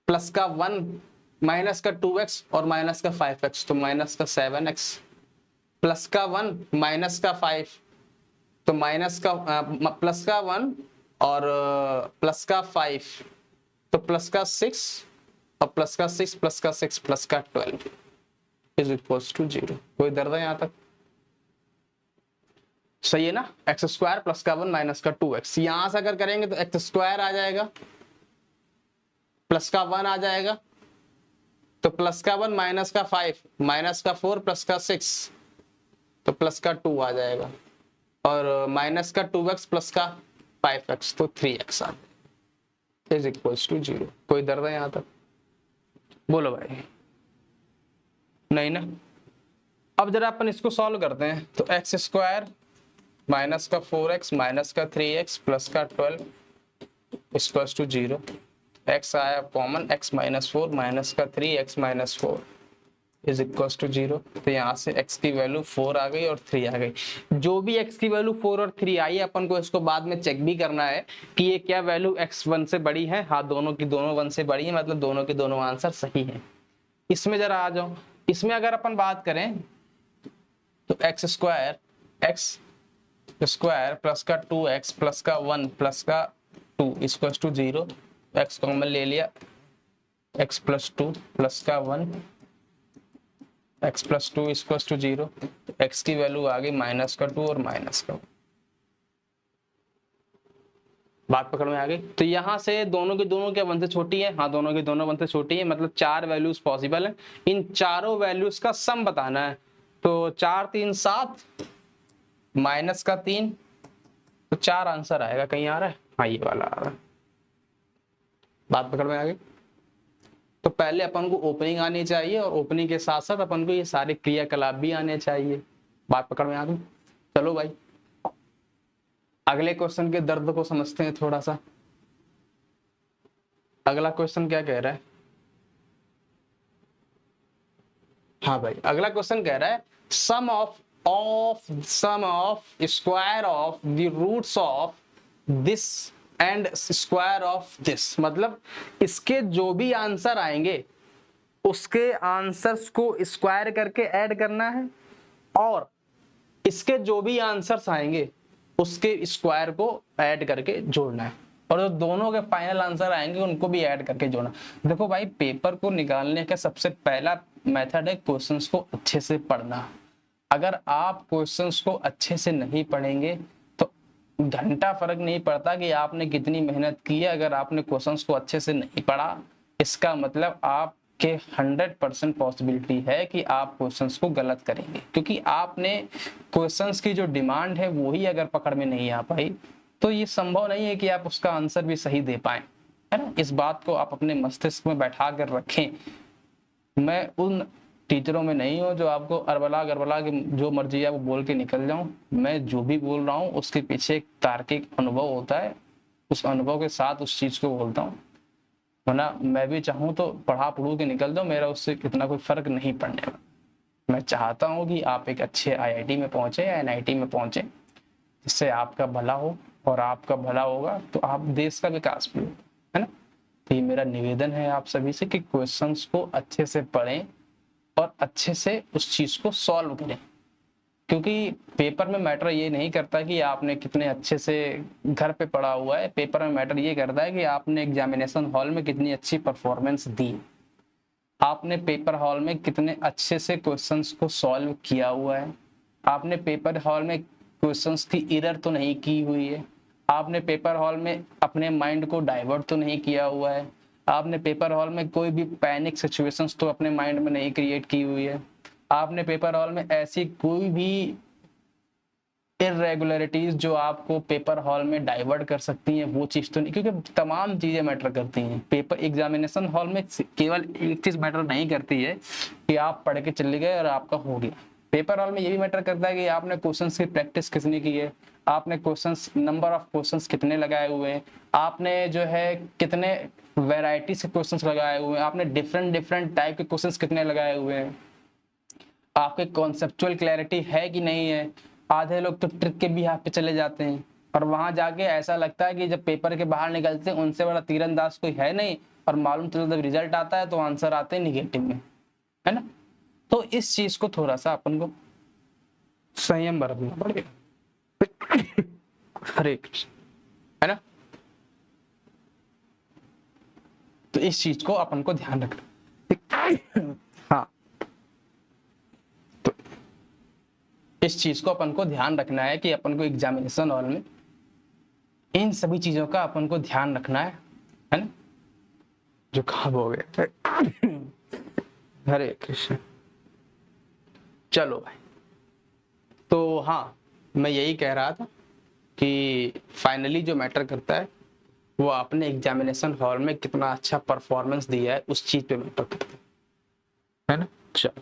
[SPEAKER 1] प्लस का 1 माइनस का 2x और माइनस का 5x, तो माइनस का 7x प्लस का 1 माइनस का 5, तो माइनस का प्लस का 1 और प्लस का 5, तो प्लस का 6 और प्लस का 6 प्लस का 6 प्लस का 12 इज इक्वल्स टू 0। कोई दर्द है यहां तक? सही है ना? एक्स स्क्वायर प्लस का 1 माइनस का 2x, यहां से अगर करेंगे तो एक्स स्क्वायर आ जाएगा प्लस का 1 आ जाएगा, तो प्लस का 1 माइनस का 5 माइनस का 4 प्लस का 6, तो प्लस का 2 आ जाएगा, और माइनस का 2x प्लस का 5x, तो 3x आ जाएगा इज इक्वल्स टू 0। कोई दर्द है यहां तक? बोलो भाई। नहीं ना? अब जरा अपन इसको सॉल्व करते हैं। तो एक्स स्क्वायर माइनस का 4x माइनस का 3x प्लस का 12 इक्वल टू 0। x आया कॉमन, x माइनस 4 माइनस का 3x minus 4 is equal to 0। तो यहाँ से x की वैल्यू 4 आ गई और 3 आ गई। जो भी x की वैल्यू 4 और 3 आई, अपन को इसको बाद में चेक भी करना है कि ये क्या वैल्यू x 1 से बड़ी है। हाँ, दोनों की दोनों 1 से बड़ी है, मतलब दोनों के दोनों आंसर सही है। इसमें जरा आ जाओ। इसमें अगर अपन बात करें तो एक्स स्क्वायर प्लस का 2x प्लस का 1 प्लस का 2 इक्वल टू 0। x कॉमन ले लिया, x प्लस 2 प्लस का 1 x plus 2 equal to 0। x की वैल्यू आ गई माइनस का 2 और माइनस का 1। बात पकड़ में आ गई। तो यहाँ से दोनों की दोनों क्या 1 से छोटी है? हाँ, दोनों की दोनों 1 से छोटी है, मतलब 4 वैल्यूज पॉसिबल है। इन चारों वैल्यूज का सम बताना है। तो 4 3 7 माइनस का 3, तो 4 आंसर आएगा। कहीं आ रहा है? हाँ, ये वाला आ रहा है। बात पकड़ में आ गई। तो पहले अपन को ओपनिंग आनी चाहिए और ओपनिंग के साथ साथ अपन को ये सारे क्रियाकलाप भी आने चाहिए। बात पकड़ में आ गई। चलो भाई, अगले क्वेश्चन के दर्द को समझते हैं थोड़ा सा। अगला क्वेश्चन क्या कह रहा है? हाँ भाई, अगला क्वेश्चन कह रहा है sum of square of the roots of this and square of this. मतलब इसके जो भी आंसर आएंगे उसके आंसर्स को स्क्वायर करके ऐड करना है, और इसके जो भी आंसर्स आएंगे उसके स्क्वायर को ऐड करके जोड़ना है, और जो दोनों के फाइनल आंसर आएंगे उनको भी ऐड करके जोड़ना। देखो भाई, पेपर को निकालने का सबसे पहला मेथड है क्वेश्चंस को अच्छे से पढ़ना। अगर आप क्वेश्चंस को अच्छे से नहीं पढ़ेंगे तो घंटा फर्क नहीं पड़ता कि आपने कितनी मेहनत की है। अगर आपने क्वेश्चंस को अच्छे से नहीं पढ़ा, इसका मतलब आपके 100% पॉसिबिलिटी है कि आप क्वेश्चंस को गलत करेंगे, क्योंकि आपने क्वेश्चंस की जो डिमांड है वो ही अगर पकड़ में नहीं आ पाई तो ये संभव नहीं है कि आप उसका आंसर भी सही दे पाए, है ना। इस बात को आप अपने मस्तिष्क में बैठा कर रखें। मैं उन टीचरों में नहीं हूँ जो आपको अरबला गरबला के जो मर्जी है वो बोल के निकल जाऊं। मैं जो भी बोल रहा हूँ उसके पीछे एक तार्किक अनुभव होता है, उस अनुभव के साथ उस चीज को बोलता हूँ। वरना मैं भी चाहूँ तो पढ़ा पढ़ू के निकल जाऊँ, मेरा उससे इतना कोई फर्क नहीं पड़ने वाला। मैं चाहता हूँ कि आप एक अच्छे IIT में पहुंचे या NIT में पहुंचे, जिससे आपका भला हो, और आपका भला होगा तो आप देश का विकास भी होगा, है ना। तो ये मेरा निवेदन है आप सभी से कि क्वेश्चंस को अच्छे से पढ़ें और अच्छे से उस चीज को सॉल्व करें, क्योंकि पेपर में मैटर ये नहीं करता कि आपने कितने अच्छे से घर पे पढ़ा हुआ है। पेपर में मैटर ये करता है कि आपने एग्जामिनेशन हॉल में कितनी अच्छी परफॉर्मेंस दी, आपने पेपर हॉल में कितने अच्छे से क्वेश्चंस को सॉल्व किया हुआ है, आपने पेपर हॉल में क्वेश्चंस की एरर तो नहीं की हुई है, आपने पेपर हॉल में अपने माइंड को डाइवर्ट तो नहीं किया हुआ है, आपने पेपर हॉल में कोई भी पैनिक सिचुएशंस तो अपने माइंड में नहीं क्रिएट की हुई है, आपने पेपर हॉल में ऐसी कोई भी इरेगुलरिटीज जो आपको पेपर हॉल में डाइवर्ट कर सकती हैं वो चीज तो नहीं, क्योंकि तमाम चीजें मैटर करती हैं। पेपर एग्जामिनेशन हॉल में केवल एक चीज मैटर नहीं करती है कि आप पढ़ के चले गए और आपका हो गया। पेपर हॉल में ये भी मैटर करता है कि आपने क्वेश्चंस की प्रैक्टिस कितनी की है, आपने क्वेश्चंस नंबर ऑफ क्वेश्चंस कितने लगाए हुए हैं, आपने जो है कितने वेराइटी से क्वेश्चंस लगाए हुए हैं, आपने डिफरेंट टाइप के क्वेश्चंस कितने लगाए हुए हैं, आपके कॉन्सेप्चुअल क्लैरिटी है कि नहीं है। आधे लोग तो ट्रिक के भी यहाँ पे चले जाते हैं और वहां जाके ऐसा लगता है कि जब पेपर के बाहर निकलते हैं उनसे बड़ा तीरंदाज कोई है नहीं, और मालूम चलो जब रिजल्ट आता है तो आंसर आते हैं निगेटिव में, है ना। तो इस चीज को थोड़ा सा अपन को संयम बरतना पड़ेगा। हरे कृष्ण, है ना। तो इस चीज को अपन को ध्यान रखना। हाँ, तो इस चीज को अपन को ध्यान रखना है कि अपन को एग्जामिनेशन हॉल में इन सभी चीजों का अपन को ध्यान रखना है ना। जो खाब हो गया। हरे कृष्ण। चलो भाई, तो हाँ, मैं यही कह रहा था कि फाइनली जो मैटर करता है वो आपने एग्जामिनेशन हॉल में कितना अच्छा परफॉर्मेंस दिया है उस चीज पे मैटर करता है ना। चलो,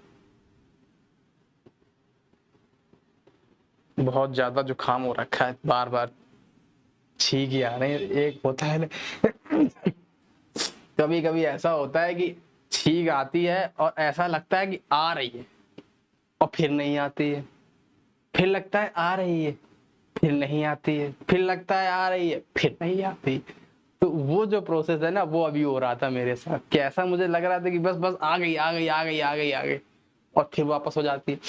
[SPEAKER 1] बहुत ज्यादा जुकाम हो रखा है, बार बार छींक ही आ रहे हैं। एक होता है कभी कभी ऐसा होता है कि छींक आती है और ऐसा लगता है कि आ रही है और फिर नहीं आती है, फिर लगता है आ रही है, फिर नहीं आती है, फिर लगता है आ रही है, फिर नहीं आती। तो वो जो प्रोसेस है ना, वो अभी हो रहा था मेरे साथ। कैसा मुझे लग रहा था कि बस बस आ गई आ गई आ गई आ गई आ गई, और फिर वापस हो जाती है।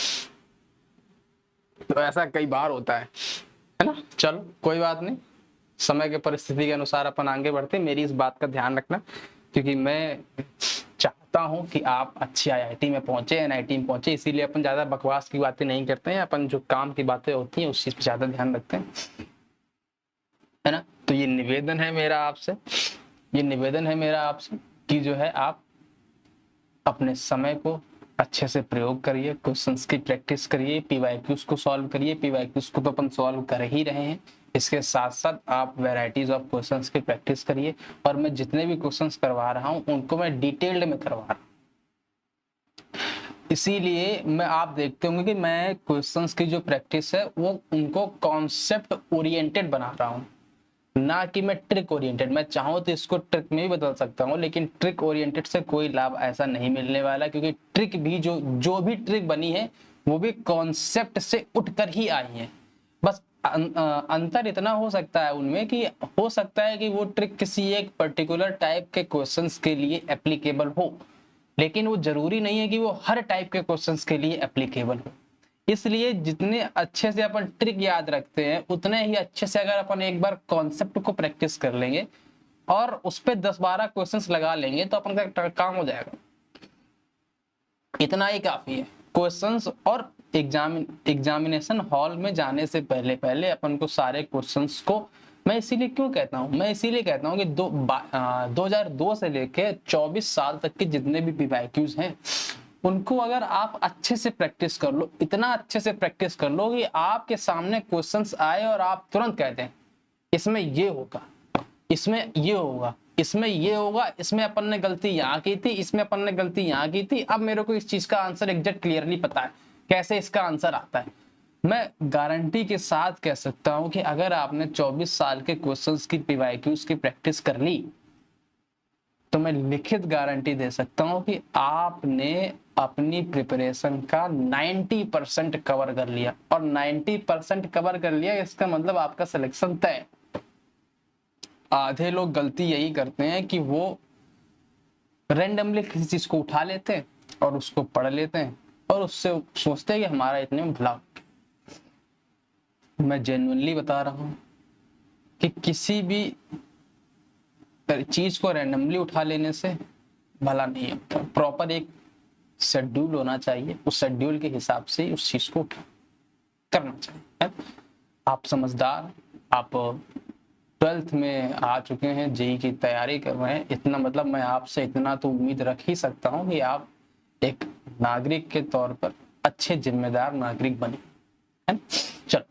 [SPEAKER 1] तो ऐसा कई बार होता है ना। चलो कोई बात नहीं, समय के परिस्थिति के अनुसार अपन आगे बढ़ते हैं। मेरी इस बात का ध्यान रखना, क्योंकि मैं चाहता हूं कि आप अच्छी आईआईटी में पहुंचे, एनआईटी में पहुंचे। इसीलिए अपन ज्यादा बकवास की बातें नहीं करते हैं, अपन जो काम की बातें होती हैं उस चीज पे ज्यादा ध्यान रखते हैं, है ना। तो ये निवेदन है मेरा आपसे, ये निवेदन है मेरा आपसे कि जो है आप अपने समय को अच्छे से प्रयोग करिए, क्वेश्चंस की प्रैक्टिस करिए, पीवाईक्यूज को सॉल्व करिए। पीवाईक्यूज को तो अपन सॉल्व कर ही रहे हैं, इसके साथ साथ आप वैरायटीज ऑफ क्वेश्चंस की प्रैक्टिस करिए। और मैं जितने भी क्वेश्चंस करवा रहा हूं उनको मैं डिटेल्ड में करवा रहा हूं, इसीलिए मैं आप देखते होंगे कि मैं क्वेश्चंस की जो प्रैक्टिस है वो उनको कॉन्सेप्ट ओरिएंटेड बना रहा हूं, ना कि मैं ट्रिक ओरिएंटेड। मैं चाहूँ तो इसको ट्रिक में भी बदल सकता हूँ, लेकिन ट्रिक ओरिएंटेड से कोई लाभ ऐसा नहीं मिलने वाला, क्योंकि ट्रिक भी जो भी ट्रिक बनी है वो भी कॉन्सेप्ट से उठकर ही आई है। बस अंतर इतना हो सकता है उनमें कि हो सकता है कि वो ट्रिक किसी एक पर्टिकुलर टाइप के क्वेश्चंस के लिए एप्लीकेबल हो, लेकिन वो जरूरी नहीं है कि वो हर टाइप के क्वेश्चंस के लिए एप्लीकेबल हो। इसलिए जितने अच्छे से अपन ट्रिक याद रखते हैं, उतने ही अच्छे से अगर अपन एक बार कॉन्सेप्ट को प्रैक्टिस कर लेंगे और उस पर 10-12 क्वेश्चंस लगा लेंगे तो अपन का काम हो जाएगा। इतना ही काफी है। क्वेश्चंस और एग्जामिनेशन हॉल में जाने से पहले पहले अपन को सारे क्वेश्चंस को, मैं इसीलिए क्यों कहता हूं, मैं इसीलिए कहता हूं कि 2002 से लेके 24 साल तक के जितने भी पीवाईक्यूज हैं उनको अगर आप अच्छे से प्रैक्टिस कर लो, इतना अच्छे से प्रैक्टिस कर लो कि आपके सामने क्वेश्चंस आए और आप तुरंत कहते हैं इसमें ये होगा, इसमें ये होगा, इसमें ये होगा, इसमें अपन ने गलती यहाँ की थी, इसमें अपन ने गलती यहाँ की थी, अब मेरे को इस चीज का आंसर एग्जैक्ट क्लियरली पता है कैसे इसका आंसर आता है। मैं गारंटी के साथ कह सकता हूं कि अगर आपने 24 साल के क्वेश्चंस की पीवाईक्यूज की प्रैक्टिस कर ली तो मैं लिखित गारंटी दे सकता हूं कि आपने अपनी प्रिपरेशन का 90% कवर कर लिया। और 90% कवर कर लिया इसका मतलब आपका सिलेक्शन तय। आधे लोग गलती यही करते हैं कि वो रैंडमली किसी चीज को उठा लेते हैं और उसको पढ़ लेते हैं और उससे सोचते हैं कि हमारा इतने में भला। मैं जेन्युइनली बता रहा हूं कि किसी भी चीज को रैंडमली उठा लेने से भला नहीं होता। प्रॉपर एक शेड्यूल होना चाहिए, उस शेड्यूल के हिसाब से उस चीज को करना चाहिए। आप समझदार, आप 12th में आ चुके हैं, जेई की तैयारी कर रहे हैं, इतना मतलब मैं आपसे इतना तो उम्मीद रख ही सकता हूं कि आप एक नागरिक के तौर पर अच्छे जिम्मेदार नागरिक बने, है। चलो,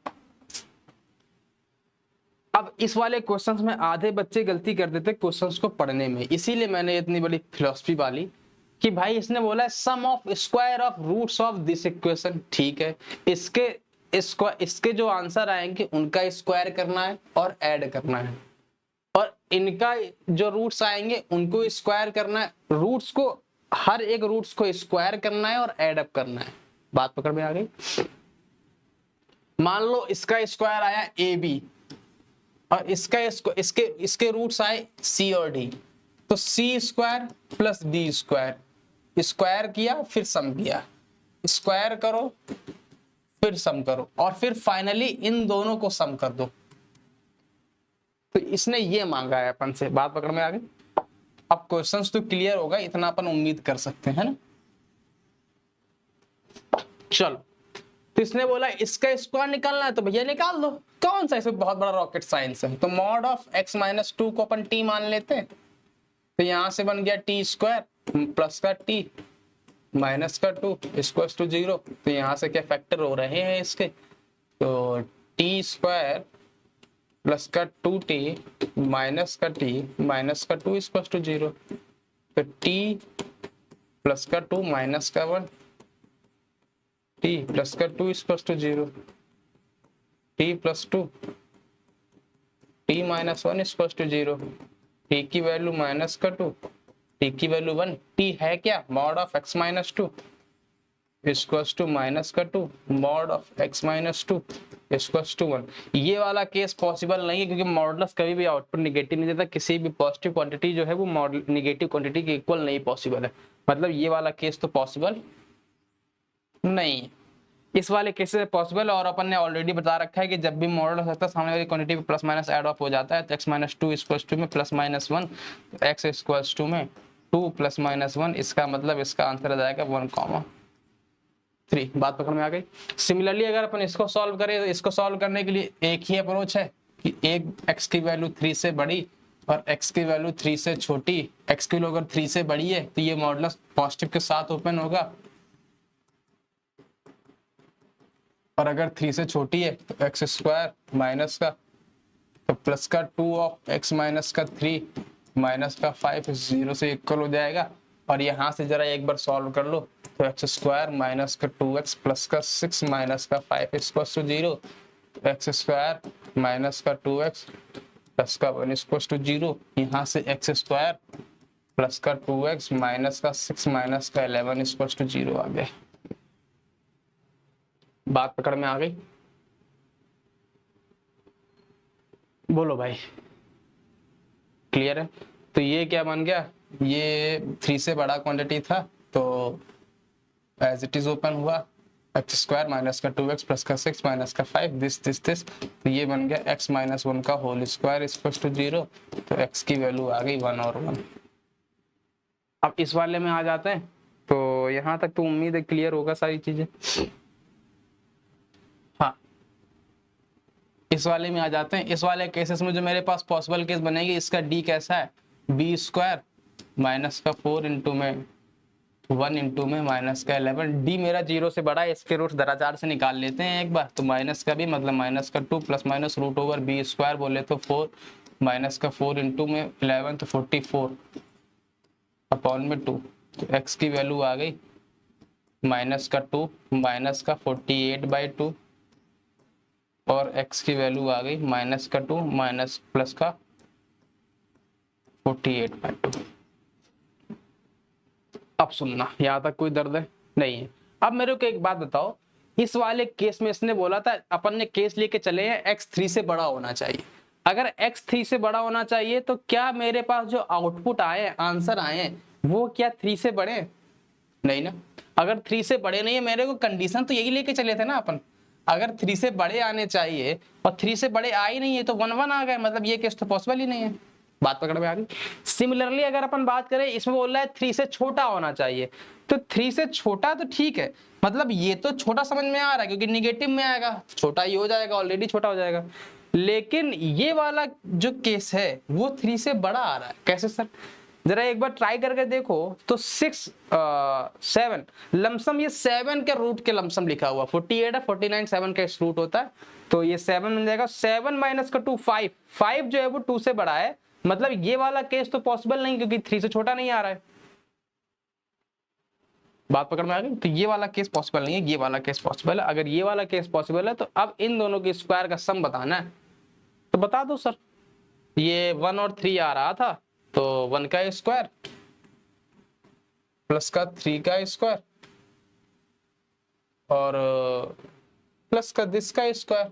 [SPEAKER 1] अब इस वाले क्वेश्चंस में आधे बच्चे गलती कर देते क्वेश्चंस को पढ़ने में, इसीलिए मैंने इतनी बड़ी फिलॉसफी वाली कि भाई इसने बोला है sum of square of roots of this equation. ठीक है, इसके जो आंसर आएंगे उनका स्क्वायर करना है और ऐड करना है, और इनका जो रूट्स आएंगे उनको स्क्वायर करना है। रूट्स को, हर एक रूट्स को स्क्वायर करना है और ऐड अप करना है। बात पकड़ में आ गई। मान लो इसका स्क्वायर आया ए बी और इसके रूट्स आए सी और डी, तो C square plus D square, square किया फिर सम किया, स्क्वायर करो फिर सम करो, और फिर फाइनली इन दोनों को सम कर दो। तो इसने ये मांगा है अपन से। बात पकड़ में आ गई। अब क्वेश्चंस तो क्लियर होगा, इतना अपन उम्मीद कर सकते हैं ना। चलो, तो इसने बोला इसका स्क्वायर निकालना है तो भैया निकाल दो, कौन सा इसमें बहुत बड़ा रॉकेट साइंस है। तो मॉड ऑफ x-2 को अपन t मान लेते हैं, तो यहां से बन गया टी स्क्वायर प्लस का टी माइनस का 2 इक्वल्स टू 0। तो यहां से क्या फैक्टर हो रहे हैं इसके, तो टी स्क्वायर प्लस का 2t माइनस का t माइनस का 2 इक्वल्स टू 0। तो t प्लस का 2 माइनस का 1 t प्लस का 2 equals to 0। T plus two, t minus one is to 0, t की वैल्यू माइनस का 2, टी की वैल्यू 1, टी है क्या, mod of x minus 2 equals to minus का 2 mod of x minus 2 equals to 1। ये वाला केस पॉसिबल नहीं है क्योंकि मॉडुलस कभी भी आउटपुट निगेटिव नहीं देता, किसी भी पॉजिटिव क्वांटिटी जो है वो निगेटिव क्वांटिटी के इक्वल नहीं पॉसिबल है, मतलब ये वाला केस तो पॉसिबल नहीं है। इस वाले केस में पॉसिबल, और अपन ने ऑलरेडी बता रखा है कि जब भी मॉडुलस होता है सामने वाली क्वांटिटी पे प्लस माइनस ऐड ऑफ हो जाता है, तो x माइनस 2 इक्वल्स टू में plus minus 1, x equals to में 2 प्लस माइनस 1, इसका मतलब इसका आंसर आ जाएगा 1,3। बात पकड़ में आ गई। सिमिलरली अगर अपन इसको सॉल्व करें तो इसको सॉल्व करने के लिए एक ही अप्रोच है कि एक x की वैल्यू 3 से बड़ी और x की वैल्यू 3 से छोटी, x की वैल्यू अगर 3 से बड़ी है तो ये मॉडुलस पॉजिटिव के साथ ओपन होगा, और अगर 3 से छोटी है तो एक्स स्क्वायर माइनस का तो प्लस का 2 ऑफ x माइनस का 3 माइनस का 5 0 से इक्वल हो जाएगा। और यहाँ से जरा एक बार सॉल्व कर लो तो एक्स स्क्वायर माइनस का 2x प्लस का 6 माइनस का 5 equal to 0, x square minus का 2x प्लस का 1 इक्वल टू 0, यहाँ से एक्स स्क्वायर प्लस का 2x माइनस का 6 माइनस का 11 इक्वल टू 0 आ गया। बात पकड़ में आ गई? बोलो भाई, क्लियर है? तो ये क्या बन गया, ये 3 से बड़ा क्वांटिटी था तो एज इट इज ओपन हुआ, एक्स स्क्वायर माइनस का 2x प्लस का 6 माइनस का 5 दिस, तो ये बन गया x माइनस 1 का होल स्क्वायर इक्वल टू 0, तो x की वैल्यू आ गई 1 और 1। अब इस वाले में आ जाते हैं, तो यहाँ तक तो उम्मीद है क्लियर होगा सारी चीजें। हाँ, इस वाले में आ जाते हैं। इस वाले केसेस में जो मेरे पास पॉसिबल केस बनेगी, इसका डी कैसा है, बी स्क्वायर माइनस का 4 इंटू में 1 इंटू में माइनस का 11, डी मेरा 0 से बड़ा है, इसके रूट दराचार से निकाल लेते हैं एक बार, तो माइनस का भी मतलब माइनस का 2 plus minus root over b square बोले तो 4 माइनस का 4 इंटू में 11 तो 44 अपॉन में 2, तो एक्स की वैल्यू आ गई माइनस का 2 माइनस का 48/2 और x की वैल्यू आ गई माइनस का 2 माइनस प्लस का 48/2। अब सुनना, यहां तक कोई दर्द है नहीं है? अब मेरे को एक बात बताओ, इस वाले केस में इसने बोला था, अपन ने केस लेके चले हैं x 3 से बड़ा होना चाहिए। अगर x 3 से बड़ा होना चाहिए तो क्या मेरे पास जो आउटपुट आए, आंसर आए, वो क्या 3 से बड़े? नहीं ना। अगर 3 से बड़े नहीं है, मेरे को कंडीशन तो यही लेके चले थे ना अपन, अगर 3 से बड़े आने चाहिए और 3 से बड़े आ ही नहीं है तो 1 1 आ गए, मतलब ये केस तो पॉसिबल ही नहीं है। बात पकड़ में आ गई? सिमिलरली अगर अपन बात करें, इसमें बोल रहा है 3 से छोटा होना चाहिए, तो 3 से छोटा तो ठीक है, मतलब ये तो छोटा समझ में आ रहा है क्योंकि निगेटिव में आएगा, छोटा ही हो जाएगा, ऑलरेडी छोटा हो जाएगा। लेकिन ये वाला जो केस है वो 3 से बड़ा आ रहा है, कैसे सर? जरा एक बार ट्राई करके देखो तो 6 7 लमसम, ये 7 के रूट के लमसम लिखा हुआ, 48 है, 49 7 का रूट होता है, तो ये 7 बन जाएगा, 7 माइनस का 2 5, 5 जो है वो 2 से बड़ा है, मतलब ये वाला केस तो पॉसिबल नहीं क्योंकि 3 से छोटा नहीं आ रहा है। बात पकड़ में आ गई? तो ये वाला केस पॉसिबल नहीं है, ये वाला केस पॉसिबल है। अगर ये वाला केस पॉसिबल है तो अब इन दोनों के स्क्वायर का सम बताना है, तो बता दो सर। ये 1 और 3 आ रहा था, तो 1 का स्क्वायर प्लस का 3 का स्क्वायर और प्लस का दिस का स्क्वायर,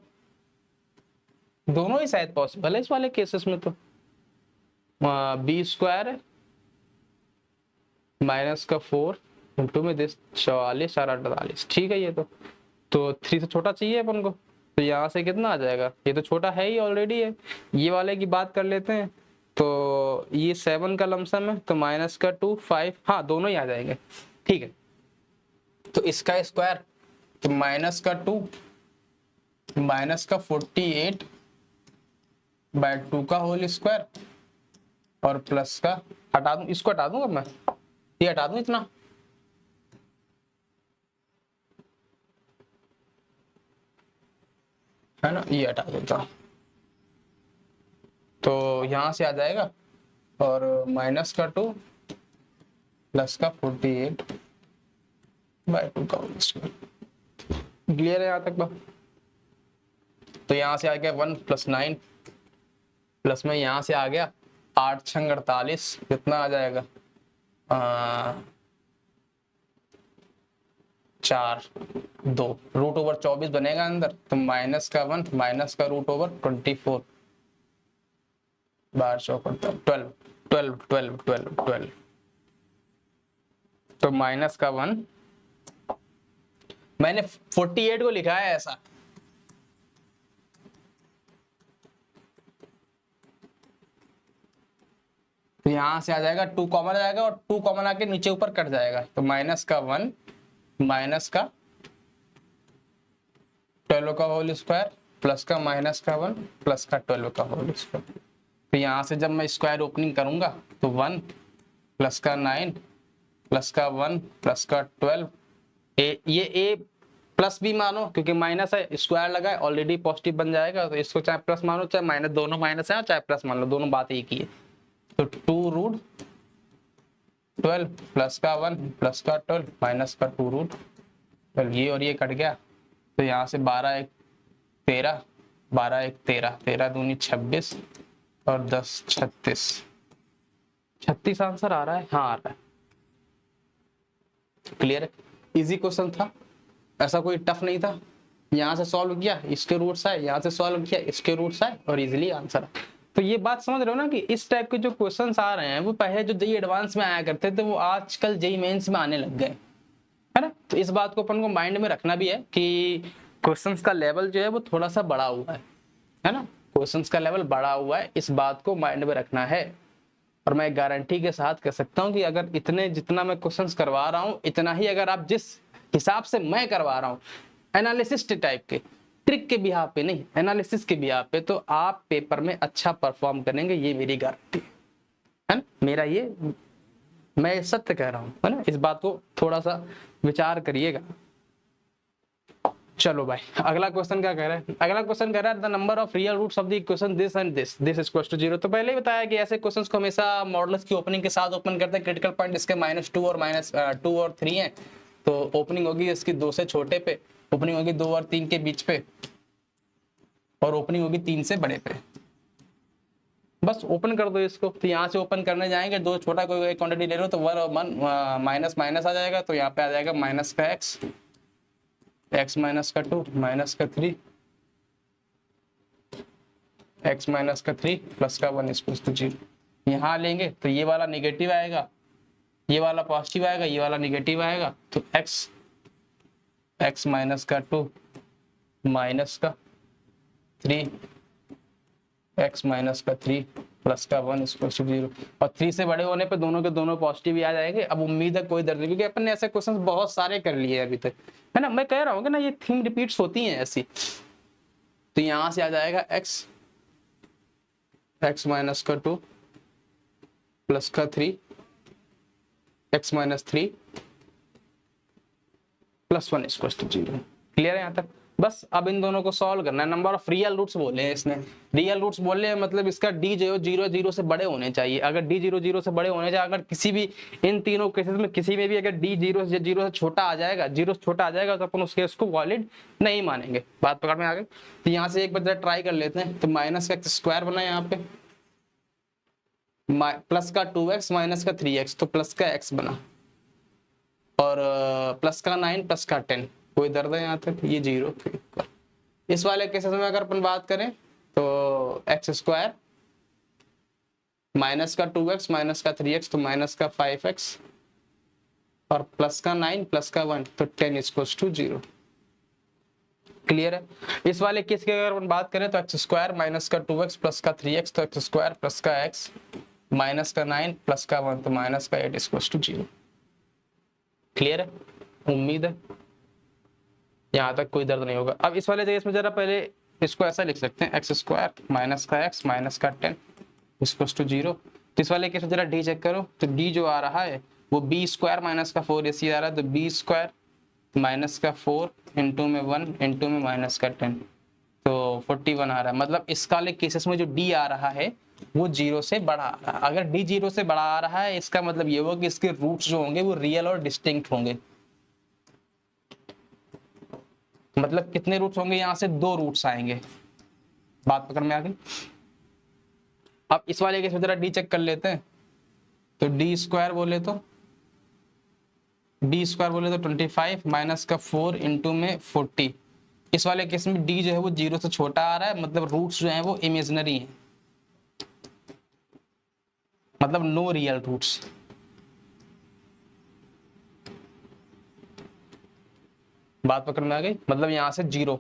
[SPEAKER 1] दोनों ही शायद पॉसिबल है इस वाले केसेस में। तो बी स्क्वायर माइनस का 4 इंटू में दिस 44 और 48, ठीक है। ये तो 3 से छोटा चाहिए अपन को, तो यहाँ से कितना आ जाएगा, ये तो छोटा है ही ऑलरेडी है। ये वाले की बात कर लेते हैं, तो ये 7 का लमसम है, तो माइनस का 2 5, हाँ दोनों ही आ जाएंगे, ठीक है। तो इसका स्क्वायर तो माइनस का 2 माइनस का 48/2 का होल स्क्वायर और प्लस का, हटा दूं इसको, हटा दूंगा मैं, ये हटा दूं इतना, है ना, ये हटा देता हूं, तो यहां से आ जाएगा और माइनस का 2 प्लस का 48/2 का होल स्क्वायर। क्लियर है यहाँ तक बात? तो यहाँ से आ गया 1 + 9 प्लस में यहाँ से आ गया 8 × 48, कितना आ जाएगा 4 2 √24 बनेगा अंदर, तो -1 - √24 12 चौक 12 12 12 12 12, तो -1 मैंने 48 को लिखा है ऐसा, तो यहां से आ जाएगा 2 कॉमन आ जाएगा और 2 कॉमन आके नीचे ऊपर कट जाएगा, तो -1 -12 का होल स्क्वायर प्लस का -1 प्लस का 12 का होल स्क्वायर। तो यहां से जब मैं स्क्वायर ओपनिंग करूंगा तो 1 प्लस का 9 प्लस का 1 प्लस का 12, ये ए प्लस भी मानो क्योंकि माइनस है, स्क्वायर लगा है ऑलरेडी पॉजिटिव बन जाएगा, तो इसको चाहे प्लस मानो चाहे माइनस, दोनों माइनस है, चाहे प्लस मान लो, दोनों बात एक ही है। तो 2√12 प्लस का 1 प्लस का 12 माइनस का 2√12, ये और ये कट गया, तो यहाँ से 12 1 13 12 1 13 13 दूनी 26 और 10 36 आंसर आ रहा है, हाँ आ रहा है। क्लियर है, इजी क्वेश्चन था, ऐसा कोई टफ नहीं था। यहाँ से सॉल्व किया, इसके रूट्स आए, यहाँ से सॉल्व किया, इसके रूट्स आए और इजीली आंसर। तो ये बात समझ रहे हो ना कि इस टाइप के जो क्वेश्चंस आ रहे हैं वो पहले जो जेईई एडवांस में आया करते थे वो आजकल जेईई मेंस में आने लग गए, है ना। तो इस बात को अपन को माइंड में रखना भी है कि क्वेश्चंस का लेवल जो है वो थोड़ा सा बड़ा हुआ है ना, क्वेश्चंस का लेवल बड़ा हुआ है, इस बात को माइंड में रखना है। और मैं गारंटी के साथ कह सकता हूँ कि अगर इतने जितना मैं क्वेश्चंस करवा रहा हूँ इतना ही अगर आप जिस हिसाब से मैं करवा रहा हूँ एनालिसिस टाइप के, ट्रिक के बिहाफ पे नहीं, एनालिसिस के बिहाफ पे, तो आप पेपर में अच्छा परफॉर्म करेंगे, ये मेरी गारंटी है ना, मेरा ये मैं सत्य कह रहा हूँ, है ना। इस बात को थोड़ा सा विचार करिएगा। चलो भाई, अगला क्वेश्चन क्या कह रहा है, अगला क्वेश्चन कह रहा है the number of real roots of the equation this and this is equal to 0। तो पहले ही बताया कि ऐसे क्वेश्चंस को हमेशा मॉडुलस की ओपनिंग के साथ ओपन करते हैं, क्रिटिकल पॉइंट इसके -2 और -2 और 3 है, तो ओपनिंग होगी इसकी 2 से छोटे पे, ओपनिंग होगी 2 और 3 के बीच पे, और ओपनिंग होगी 3 से बड़े पे। बस ओपन कर दो इसको, तो यहाँ से ओपन करने जाएंगे, 2 छोटा कोई एक क्वांटिटी ले लो तो 1 और 1 माइनस माइनस आ जाएगा, तो यहाँ पे आ जाएगा माइनस का x माइनस का 2 माइनस का 3 x माइनस का 3 प्लस का 1 इक्वल टू 0। यहाँ लेंगे तो ये वाला निगेटिव आएगा, ये वाला पॉजिटिव आएगा, ये वाला निगेटिव आएगा, तो x माइनस का 2 माइनस का 3 x माइनस का 3 प्लस का 1 इक्वल टू 0। और 3 से बड़े होने पे दोनों के दोनों पॉजिटिव ही आ जाएंगे। अब उम्मीद है कोई दर्द नहीं, क्योंकि अपन ने ऐसे क्वेश्चंस बहुत सारे कर लिए अभी तक, है ना। मैं कह रहा हूँ कि ना ये थीम रिपीट्स होती हैं ऐसी। तो यहाँ से आ जाएगा x माइनस का 2 प्लस का 3 x minus 3 plus 1 equal to 0। Clear है यहाँ तक। बस अब इन दोनों को सॉल्व करना है। नंबर ऑफ रियल रूट्स बोले हैं इसने, रियल रूट्स बोले हैं मतलब इसका d 0 से बड़े होने चाहिए। अगर d 0 से बड़े होने चाहिए, अगर किसी भी इन तीनों केसेस में किसी में भी अगर d 0 से छोटा आ जाएगा, 0 से छोटा आ जाएगा, तो अपन उस केस को वैलिड नहीं मानेंगे। बात पकड़ में आ गई। तो यहाँ से एक बार ट्राई कर लेते हैं। तो माइनस का x² बना यहाँ पे, प्लस का 2x माइनस का 3x, तो प्लस का x बना, और प्लस का 9 प्लस का 10, कोई दर्द है यहाँ तक, ये 0। इस वाले केसेस में अगर अपन बात करें तो x² माइनस का 2x माइनस का 3x, तो माइनस का 5x, और प्लस का 9 प्लस का 1, तो 10 इक्वल्स टू 0। क्लियर है। इस वाले केस की अगर अपन बात करें तो x² माइनस का 2x प्लस का 3x, तो x² प्लस का x माइनस का 9 प्लस का 1, तो माइनस का 8 इक्वल्स टू 0। क्लियर है, उम्मीद है यहाँ तक कोई दर्द नहीं होगा। अब इस वाले केस में जरा पहले इसको ऐसा लिख सकते हैं, x² माइनस का x माइनस का 10 इक्वल्स टू 0। तो इस वाले केस में जरा d चेक करो, तो d जो आ रहा है वो b² माइनस का 4 ac आ रहा है, तो b² माइनस का 4 इंटू में 1 इंटू में माइनस का 10, तो 41 आ रहा है। मतलब इस वाले केसेस में जो d आ रहा है वो 0 से बड़ा आ रहा है। अगर d 0 से बड़ा आ रहा है इसका मतलब ये होगा कि इसके रूट्स जो होंगे वो रियल और डिस्टिंक्ट होंगे। मतलब कितने रूट्स होंगे, यहाँ से 2 रूट्स आएंगे, बात पकड़ में आ गई। अब इस वाले केस में जरा डी चेक कर लेते हैं। तो डी स्क्वायर बोले तो 25 माइनस का 4 इंटू में 40। इस वाले केस में डी जो है वो 0 से छोटा आ रहा है, मतलब रूट्स जो है वो इमेजिनरी है, मतलब नो रियल रूट्स। बात पकड़ में आ गई, मतलब यहां से जीरो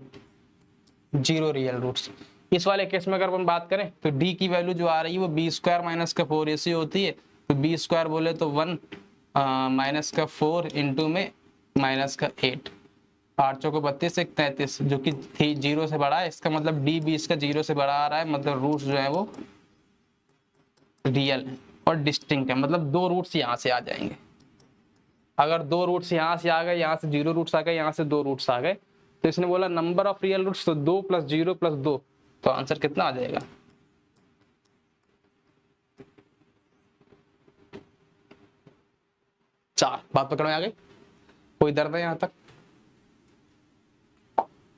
[SPEAKER 1] रियल रूट्स। इस वाले केस में अगर अपन बात करें तो डी की वैल्यू जो आ रही है वो बी स्क्वायर माइनस का 4 ऐसी होती है। तो बी स्क्वायर बोले तो 1 माइनस का 4 इंटू में माइनस का 8, 8 चौको 32, 1 33, जो कि 0 से बड़ा है। इसका मतलब डी भी इसका 0 से बड़ा आ रहा है, मतलब रूट्स जो है वो रियल है और डिस्टिंक्ट है, मतलब दो रूट्स यहाँ से आ जाएंगे। अगर दो रूट्स यहाँ से आ गए, यहाँ से 0 रूट्स आ गए, यहाँ से 2 रूट्स आ गए, तो इसने बोला नंबर ऑफ रियल रूट्स, तो 2 + 0 + 2, तो आंसर कितना आ जाएगा? 4। बात पकड़ में आ गई? कोई दर्द है यहाँ तक?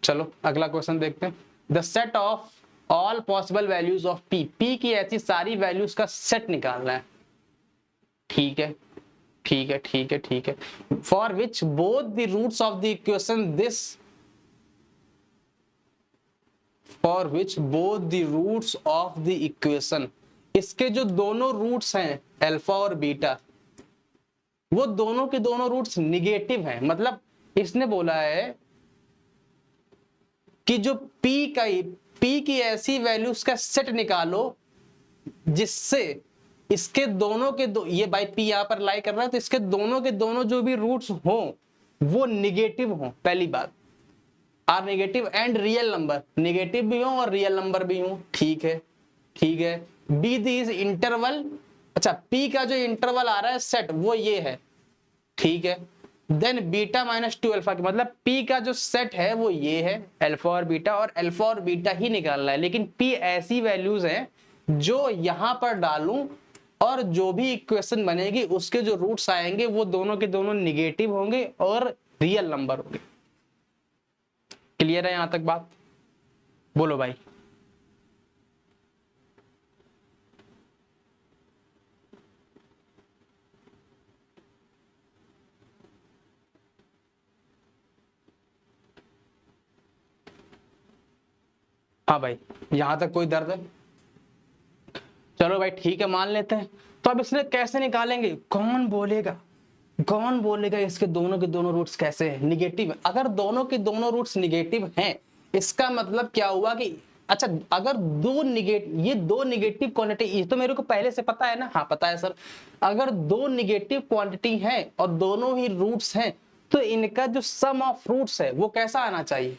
[SPEAKER 1] चलो अगला क्वेश्चन देखते हैं। The set of all possible values of P, P की ऐसी सारी वैल्यूज का सेट निकालना है। ठीक है, ठीक है, ठीक है, ठीक है। For which both the roots of the equation this, for which both the roots of the equation, इसके जो दोनों रूट्स हैं अल्फा और बीटा, वो दोनों के दोनों रूट्स निगेटिव हैं। मतलब इसने बोला है कि जो पी की ऐसी वैल्यूज का सेट निकालो जिससे इसके दोनों के दो, ये बाई पी यहां पर लाई कर रहा है, तो इसके दोनों के दोनों जो भी रूट्स हो वो निगेटिव हो। पहली बात, are negative and real number, negative भी हो और रियल नंबर भी हो। ठीक है, ठीक है। बी दिस इंटरवल, अच्छा पी का जो इंटरवल आ रहा है सेट वो ये है। ठीक है। देन बीटा माइनस 2 अल्फा, मतलब पी का जो सेट है वो ये है, अल्फा और बीटा, और अल्फा और बीटा ही निकालना है। लेकिन पी ऐसी वैल्यूज हैं जो यहां पर डालूं और जो भी इक्वेशन बनेगी उसके जो रूट्स आएंगे वो दोनों के दोनों निगेटिव होंगे और रियल नंबर होंगे। क्लियर है यहां तक बात? बोलो भाई। हाँ भाई, यहां तक कोई दर्द है? चलो भाई ठीक है, मान लेते हैं। तो अब इसने कैसे निकालेंगे? कौन बोलेगा, कौन बोलेगा इसके दोनों के दोनों रूट्स कैसे हैं? निगेटिव है। अगर दोनों के दोनों रूट्स निगेटिव हैं, इसका मतलब क्या हुआ कि अच्छा अगर ये दो निगेटिव क्वांटिटी, ये तो मेरे को पहले से पता है ना। हाँ पता है सर। अगर दो निगेटिव क्वांटिटी है और दोनों ही रूट्स हैं, तो इनका जो सम ऑफ रूट्स है वो कैसा आना चाहिए?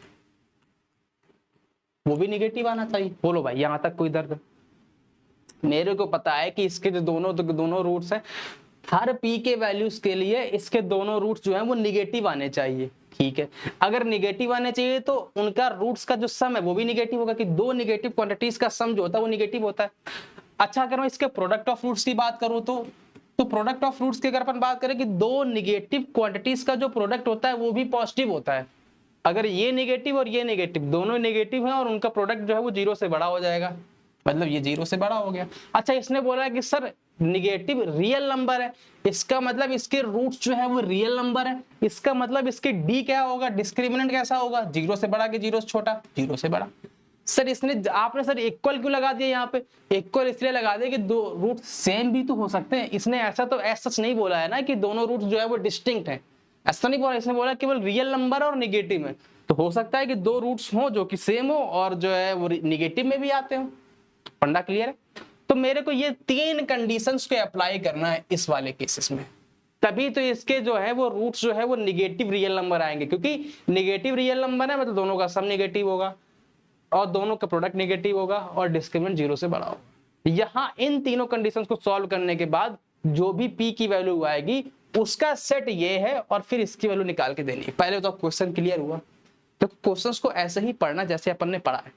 [SPEAKER 1] वो भी निगेटिव आना चाहिए। बोलो भाई, यहां तक कोई दर्द? मेरे को पता है कि इसके जो दोनों रूट्स हैं, हर पी के वैल्यूज के लिए इसके दोनों रूट्स जो हैं वो निगेटिव आने चाहिए। ठीक है। अगर निगेटिव आने चाहिए तो उनका रूट्स का जो सम है वो भी निगेटिव होगा, कि दो निगेटिव क्वांटिटीज का सम जो होता है वो निगेटिव होता है। अच्छा अगर मैं इसके प्रोडक्ट ऑफ रूट्स की बात करूं तो प्रोडक्ट ऑफ रूट्स की अगर अपन बात करें कि दो निगेटिव क्वांटिटीज का जो प्रोडक्ट होता है वो भी पॉजिटिव होता है। अगर ये नेगेटिव और ये नेगेटिव दोनों नेगेटिव हैं और उनका प्रोडक्ट जो है वो 0 से बड़ा हो जाएगा, मतलब ये 0 से बड़ा हो गया। अच्छा इसने बोला है कि सर निगेटिव रियल नंबर है, इसका मतलब इसके रूट्स जो है वो रियल नंबर है। इसका मतलब इसके डी क्या होगा, डिस्क्रिमिनेंट कैसा होगा? 0 से बड़ा कि 0 से छोटा? 0 से बड़ा। सर इसने आपने सर इक्वल क्यों लगा दिया यहाँ पे? इक्वल इसलिए लगा दिया कि दो रूट सेम भी तो हो सकते हैं। इसने ऐसा तो ऐसा सच नहीं बोला है ना कि दोनों रूट्स जो है वो डिस्टिंक्ट है, ऐसा नहीं बोला। इसने बोला केवल रियल नंबर और निगेटिव है। तो हो सकता है कि दो रूट्स हो जो कि सेम हो और जो है वो निगेटिव में भी आते हो। फंडा क्लियर है? तो मेरे को ये 3 कंडीशंस को अप्लाई करना है इस वाले केसेस में, तभी तो इसके जो है वो रूट्स जो है वो निगेटिव रियल नंबर आएंगे। क्योंकि निगेटिव रियल नंबर है मतलब दोनों का सम निगेटिव होगा और दोनों का प्रोडक्ट निगेटिव होगा और डिस्क्रिमिनेंट 0 से बड़ा होगा। यहां इन तीनों कंडीशंस को सॉल्व करने के बाद जो भी पी की वैल्यू आएगी उसका सेट ये है और फिर इसकी वैल्यू निकाल के देनी है। पहले तो क्वेश्चन क्लियर हुआ? तो क्वेश्चंस को ऐसे ही पढ़ना जैसे अपन ने पढ़ा है।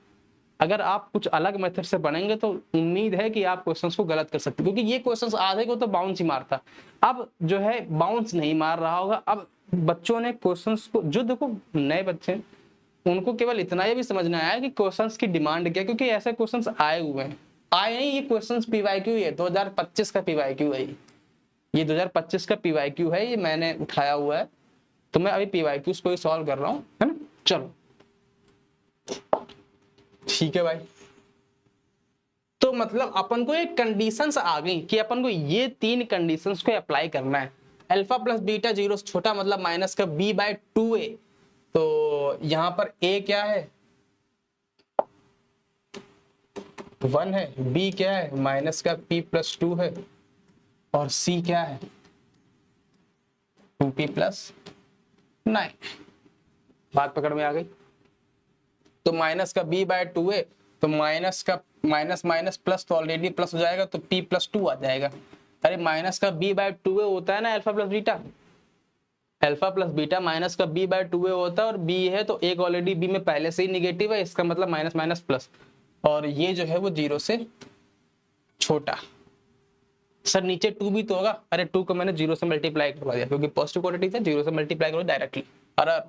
[SPEAKER 1] अगर आप कुछ अलग मेथड से पढ़ेंगे तो उम्मीद है कि आप क्वेश्चंस को गलत कर सकते हैं, क्योंकि ये क्वेश्चंस आधे को तो बाउंस ही मारता, अब जो है बाउंस नहीं मार रहा होगा। अब बच्चों ने क्वेश्चंस को, जो देखो नए बच्चे उनको केवल इतना ही भी समझना है कि क्वेश्चंस की डिमांड क्या है, क्योंकि ऐसे क्वेश्चंस आए हुए हैं, आए नहीं, ये क्वेश्चंस पीवाईक्यू है, 2025 का पीवाईक्यू है ये 2025 का पीवाईक्यू है, ये मैंने उठाया हुआ है, तो मैं अभी पीवाईक्यूज को ही सॉल्व कर रहा हूँ, है ना। चलो ठीक है भाई। तो मतलब अपन को एक कंडीशंस आ गई कि अपन को ये 3 कंडीशंस को अप्लाई करना है। अल्फा प्लस बीटा 0 से छोटा मतलब माइनस का b/2a, तो यहां पर a क्या है 1 है, b क्या है माइनस का p+2 है, और c क्या है 2p+9। बात पकड़ में आ गई। तो माइनस का b/2a, तो माइनस का माइनस माइनस प्लस तो ऑलरेडी प्लस हो जाएगा, तो p+2 आ जाएगा। अरे माइनस का b/2a होता है ना alpha plus beta, alpha plus beta minus का b/2a होता है, और b है तो एक ऑलरेडी b में पहले से ही निगेटिव है, इसका मतलब माइनस माइनस प्लस, और ये जो है वो 0 से छोटा। सर नीचे 2 भी तो होगा, अरे 2 को मैंने 0 से मल्टीप्लाई करवा दिया, क्योंकि पॉजिटिव क्वांटिटी है, 0 से मल्टीप्लाई करो डायरेक्टली। अरे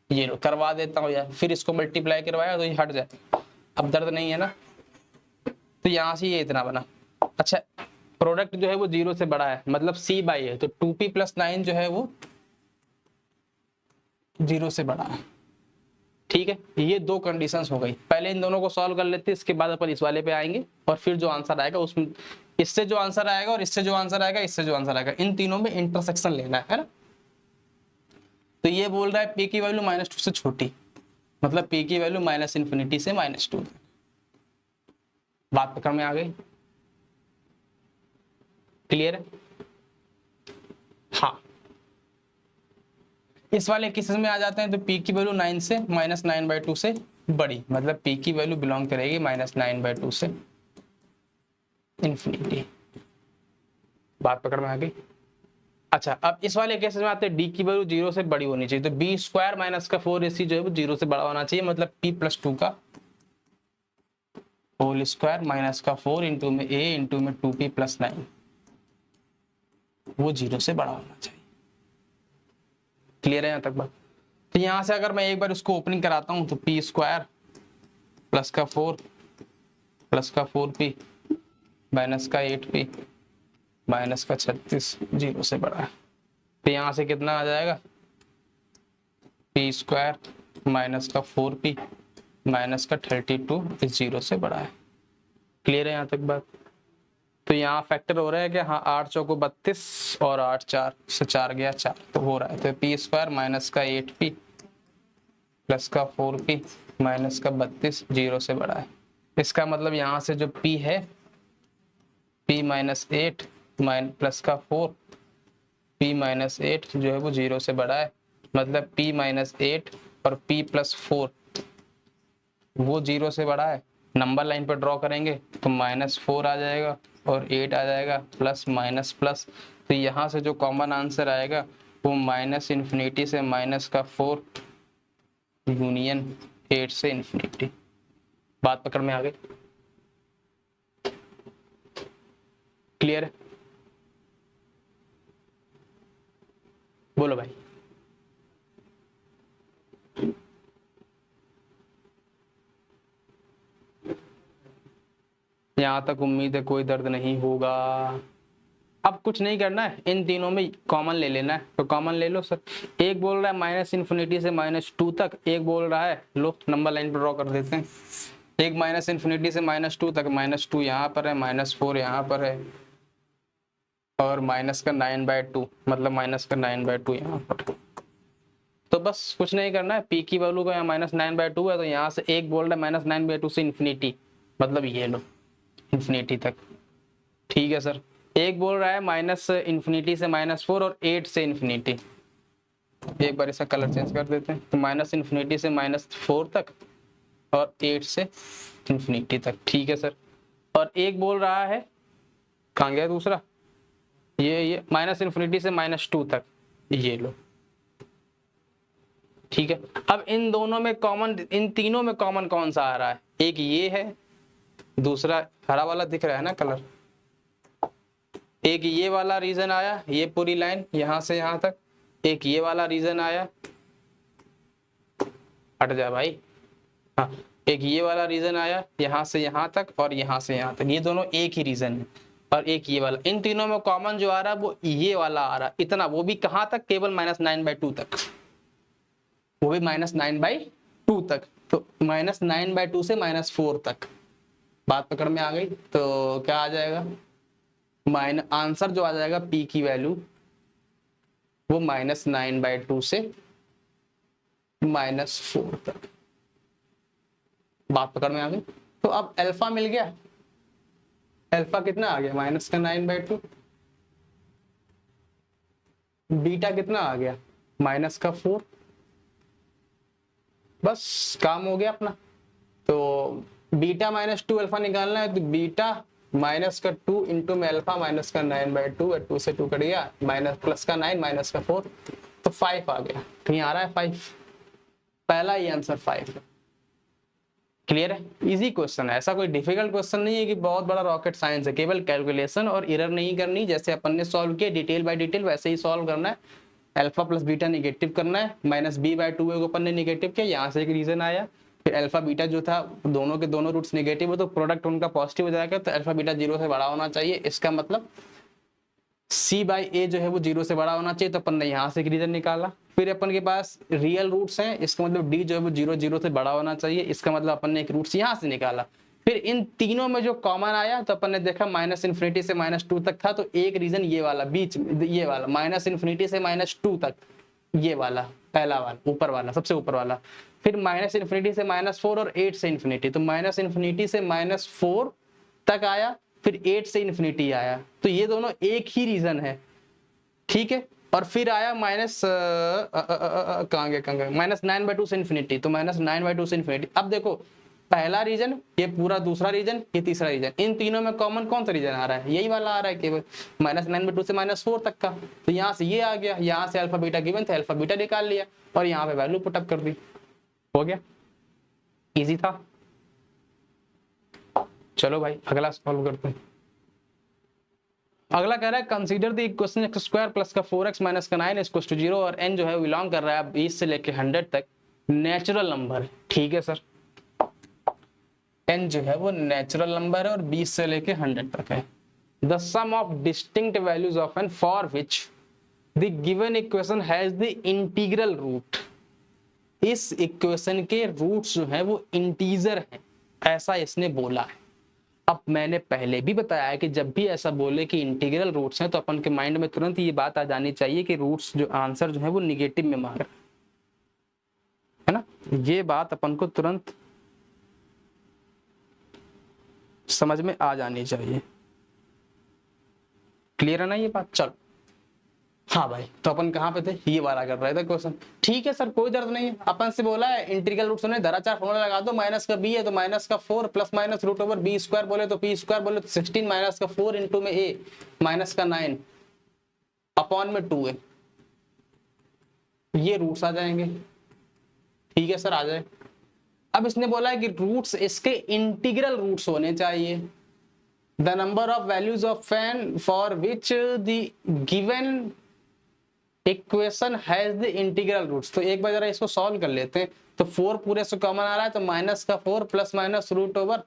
[SPEAKER 1] ये लो करवा देता हूँ यार, फिर इसको मल्टीप्लाई करवाया तो ये हट जाए, अब दर्द नहीं है ना। तो यहाँ से ये इतना बना। अच्छा प्रोडक्ट जो है वो 0 से बड़ा है, मतलब c/a है, तो 2p+9 जो है वो 0 से बड़ा है। ठीक है, ये 2 कंडीशंस हो गई। पहले इन दोनों को सॉल्व कर लेते हैं, इसके बाद अपन इस वाले पे आएंगे, और फिर जो आंसर आएगा उसमें इससे जो आंसर आएगा और इससे जो आंसर आएगा, इससे जो आंसर आएगा, इन तीनों में इंटरसेक्शन लेना है ना। तो ये बोल रहा है p की वैल्यू -2 से छोटी, मतलब p की वैल्यू -∞ से -2। बात पकड़ में आ गई, क्लियर है। हाँ इस वाले केसेस में आ जाते हैं, तो p की वैल्यू 9 से -9/2 से बड़ी, मतलब p की वैल्यू बिलोंग करेगी -9/2 से इन्फिनिटी। बात पकड़ में आ गई। अच्छा अब इस वाले केसेस में आते हैं, d की वैल्यू 0 से बड़ी होनी चाहिए, तो b² माइनस का 4ac जो है वो 0 से बड़ा होना चाहिए, मतलब p+2 का होल स्क्वायर माइनस का 4 इंटू में a इंटू में 2p+9 वो 0 से बड़ा होना चाहिए। क्लियर है यहाँ तक बात। तो यहां से अगर मैं एक बार उसको ओपनिंग कराता हूं, तो p² प्लस का 4 प्लस का 4p माइनस का 8p माइनस का 36 0 से बड़ा है। तो यहां से कितना आ जाएगा p² माइनस का 4p माइनस का 32 इस 0 से बड़ा है। क्लियर है यहाँ तक बात। तो यहाँ फैक्टर हो रहा है कि हाँ 8 चौको 32 और 8 4 से 4 गया 4, तो हो रहा है। तो p² माइनस का 8p प्लस का 4p माइनस का 32 0 से बड़ा है। इसका मतलब यहाँ से जो p है p-8 प्लस का 4 p-8 जो है वो 0 से बड़ा है, मतलब p-8 और p+4 वो 0 से बड़ा है। नंबर लाइन पर ड्रॉ करेंगे तो -4 आ जाएगा और 8 आ जाएगा, प्लस माइनस प्लस। तो यहाँ से जो कॉमन आंसर आएगा वो -∞ से -4 यूनियन 8 से इन्फिनिटी। बात पकड़ में आ गई, क्लियर है। बोलो भाई। यहां तक उम्मीद है कोई दर्द नहीं होगा। अब कुछ नहीं करना है, इन तीनों में कॉमन ले लेना है, तो कॉमन ले लो सर। एक बोल रहा है -∞ से -2 तक, एक बोल रहा है, लो नंबर लाइन पर ड्रॉ कर देते हैं। एक -∞ से -2 तक, -2 यहाँ पर है, -4 यहाँ पर है, और माइनस का 9/2 मतलब -9/2 यहाँ पर। तो बस कुछ नहीं करना है, p की वैल्यू को यहाँ -9/2 है, तो यहाँ से एक बोल रहा है -9/2 से इन्फिनिटी, मतलब ये लो इन्फिनिटी तक। ठीक है सर। एक बोल रहा है -∞ से -4 और 8 से इन्फिनिटी। एक बार इसका कलर चेंज कर देते हैं, तो -∞ से -4 तक और 8 से इन्फिनिटी तक। ठीक है सर। और एक बोल रहा है, कहाँ गया दूसरा, ये -∞ से -2 तक, ये लो। ठीक है। अब इन दोनों में कॉमन, इन तीनों में कॉमन कौन सा आ रहा है, एक ये है, दूसरा हरा वाला दिख रहा है ना कलर, एक ये वाला रीजन आया, ये पूरी लाइन यहां से यहां तक, एक ये वाला रीजन आया, हट जा भाई। हाँ, एक ये वाला रीजन आया यहाँ से यहाँ तक और यहाँ से यहाँ तक, ये दोनों एक ही रीजन है। और एक ये वाला, इन तीनों में कॉमन जो आ रहा है वो ये वाला आ रहा है, इतना, वो भी कहाँ तक, केवल -9/2 तक, वो भी -9/2 तक। तो -9/2 से -4 तक बात पकड़ में आ गई। तो क्या आ जाएगा, आंसर जो आ जाएगा पी की वैल्यू वो -9/2 से -4 तक। बात पकड़ में आ गई। तो अब अल्फा मिल गया, अल्फा कितना आ गया, -9/2। बीटा कितना आ गया, -4। बस काम हो गया अपना। तो बीटा -2 अल्फा निकालना है, तो बीटा -2 इंटू में अल्फा -9/2, 2 से 2 कट गया, +9 -4, तो 5 आ गया। कहीं आ रहा है 5, पहला ही आंसर 5 है। क्लियर है, इजी क्वेश्चन है, ऐसा कोई डिफिकल्ट क्वेश्चन नहीं है कि बहुत बड़ा रॉकेट साइंस है, केवल कैलकुलेशन और एरर नहीं करनी, जैसे अपन ने सॉल्व किया डिटेल बाय डिटेल वैसे ही सॉल्व करना है। अल्फा प्लस बीटा निगेटिव करना है, -b/2 को अपन ने निगेटिव किया, यहाँ से एक रीजन आया। फिर अल्फा बीटा जो था दोनों के दोनों रूट्स नेगेटिव है, तो प्रोडक्ट उनका पॉजिटिव हो जाएगा, तो अल्फा बीटा 0 से बड़ा होना चाहिए। इसका मतलब c/a जो है वो 0 से बड़ा होना चाहिए, तो अपन ने यहाँ से एक रीजन निकाला। फिर अपन के पास रियल रूट्स हैं, इसका मतलब d जो है वो 0 से बड़ा होना चाहिए, इसका मतलब अपन ने एक रूट्स यहाँ से निकाला। फिर इन तीनों में जो कॉमन आया तो अपन ने देखा -∞ से -2 तक था, तो एक रीजन ये वाला बीच, ये वाला -∞ से -2 तक, ये वाला पहला वाला ऊपर वाला सबसे ऊपर वाला। फिर -∞ से -4 और 8 से इन्फिनिटी, तो -∞ से -4 तक आया, फिर 8 से इन्फिनिटी आया, तो ये दोनों एक ही रीजन है, ठीक है। और फिर आया कहाँ गया -9/2 से इन्फिनिटी, तो -9/2 से इन्फिनिटी। अब देखो पहला रीजन, ये पूरा दूसरा रीजन, ये तीसरा रीजन, इन तीनों में कॉमन कौन सा रीजन आ रहा है, यही वाला आ रहा है केवल, -9/2 से -4 तक का। तो यहाँ से ये आ गया, यहाँ से अल्फा बीटा गिवन थे, अल्फा बीटा निकाल लिया और यहाँ पे वैल्यू पुटअप कर दी, हो गया, इजी था। चलो भाई अगला सॉल्व करते हैं। अगला कह रहा है consider the equation x² plus का 4x माइनस का 9 इज 0 और n जो है बिलोंग कर रहा है 20 से लेके 100 तक, नेचुरल नंबर है, ठीक है सर। n जो है वो नेचुरल नंबर है और 20 से लेके 100 तक है। The sum of distinct values of n for which the given equation has the integral root. इस इक्वेशन के रूट्स जो है वो इंटीजर हैं, ऐसा इसने बोला है। अब मैंने पहले भी बताया है कि जब भी ऐसा बोले कि इंटीग्रल रूट्स हैं, तो अपन के माइंड में तुरंत ये बात आ जानी चाहिए कि रूट्स जो आंसर जो है वो निगेटिव में मांग रहा है ना, ये बात अपन को तुरंत समझ में आ जानी चाहिए। क्लियर है ना ये बात, चलो। हाँ भाई, तो अपन कहाँ पे थे, ये वाला कर रहे थे क्वेश्चन, ठीक है सर कोई दर्द नहीं है। अपन से बोला है इंटीग्रल रूट्स होने, धरा 4 फॉर्मूला लगा दो, माइनस का b है तो -4 प्लस माइनस √b² बोले तो p² बोले तो 16 -4 इंटू में a -9 अपॉन में 2 है, ये रूट्स आ जाएंगे, ठीक है सर आ जाए। अब इसने बोला है कि रूट्स इसके इंटीग्रल रूट्स होने चाहिए। The number of values of n for which the given equation has the integral roots. तो एक बार जरा इसको सॉल्व कर लेते हैं। तो 4 पूरे से कॉमन आ रहा है, तो -4 प्लस माइनस √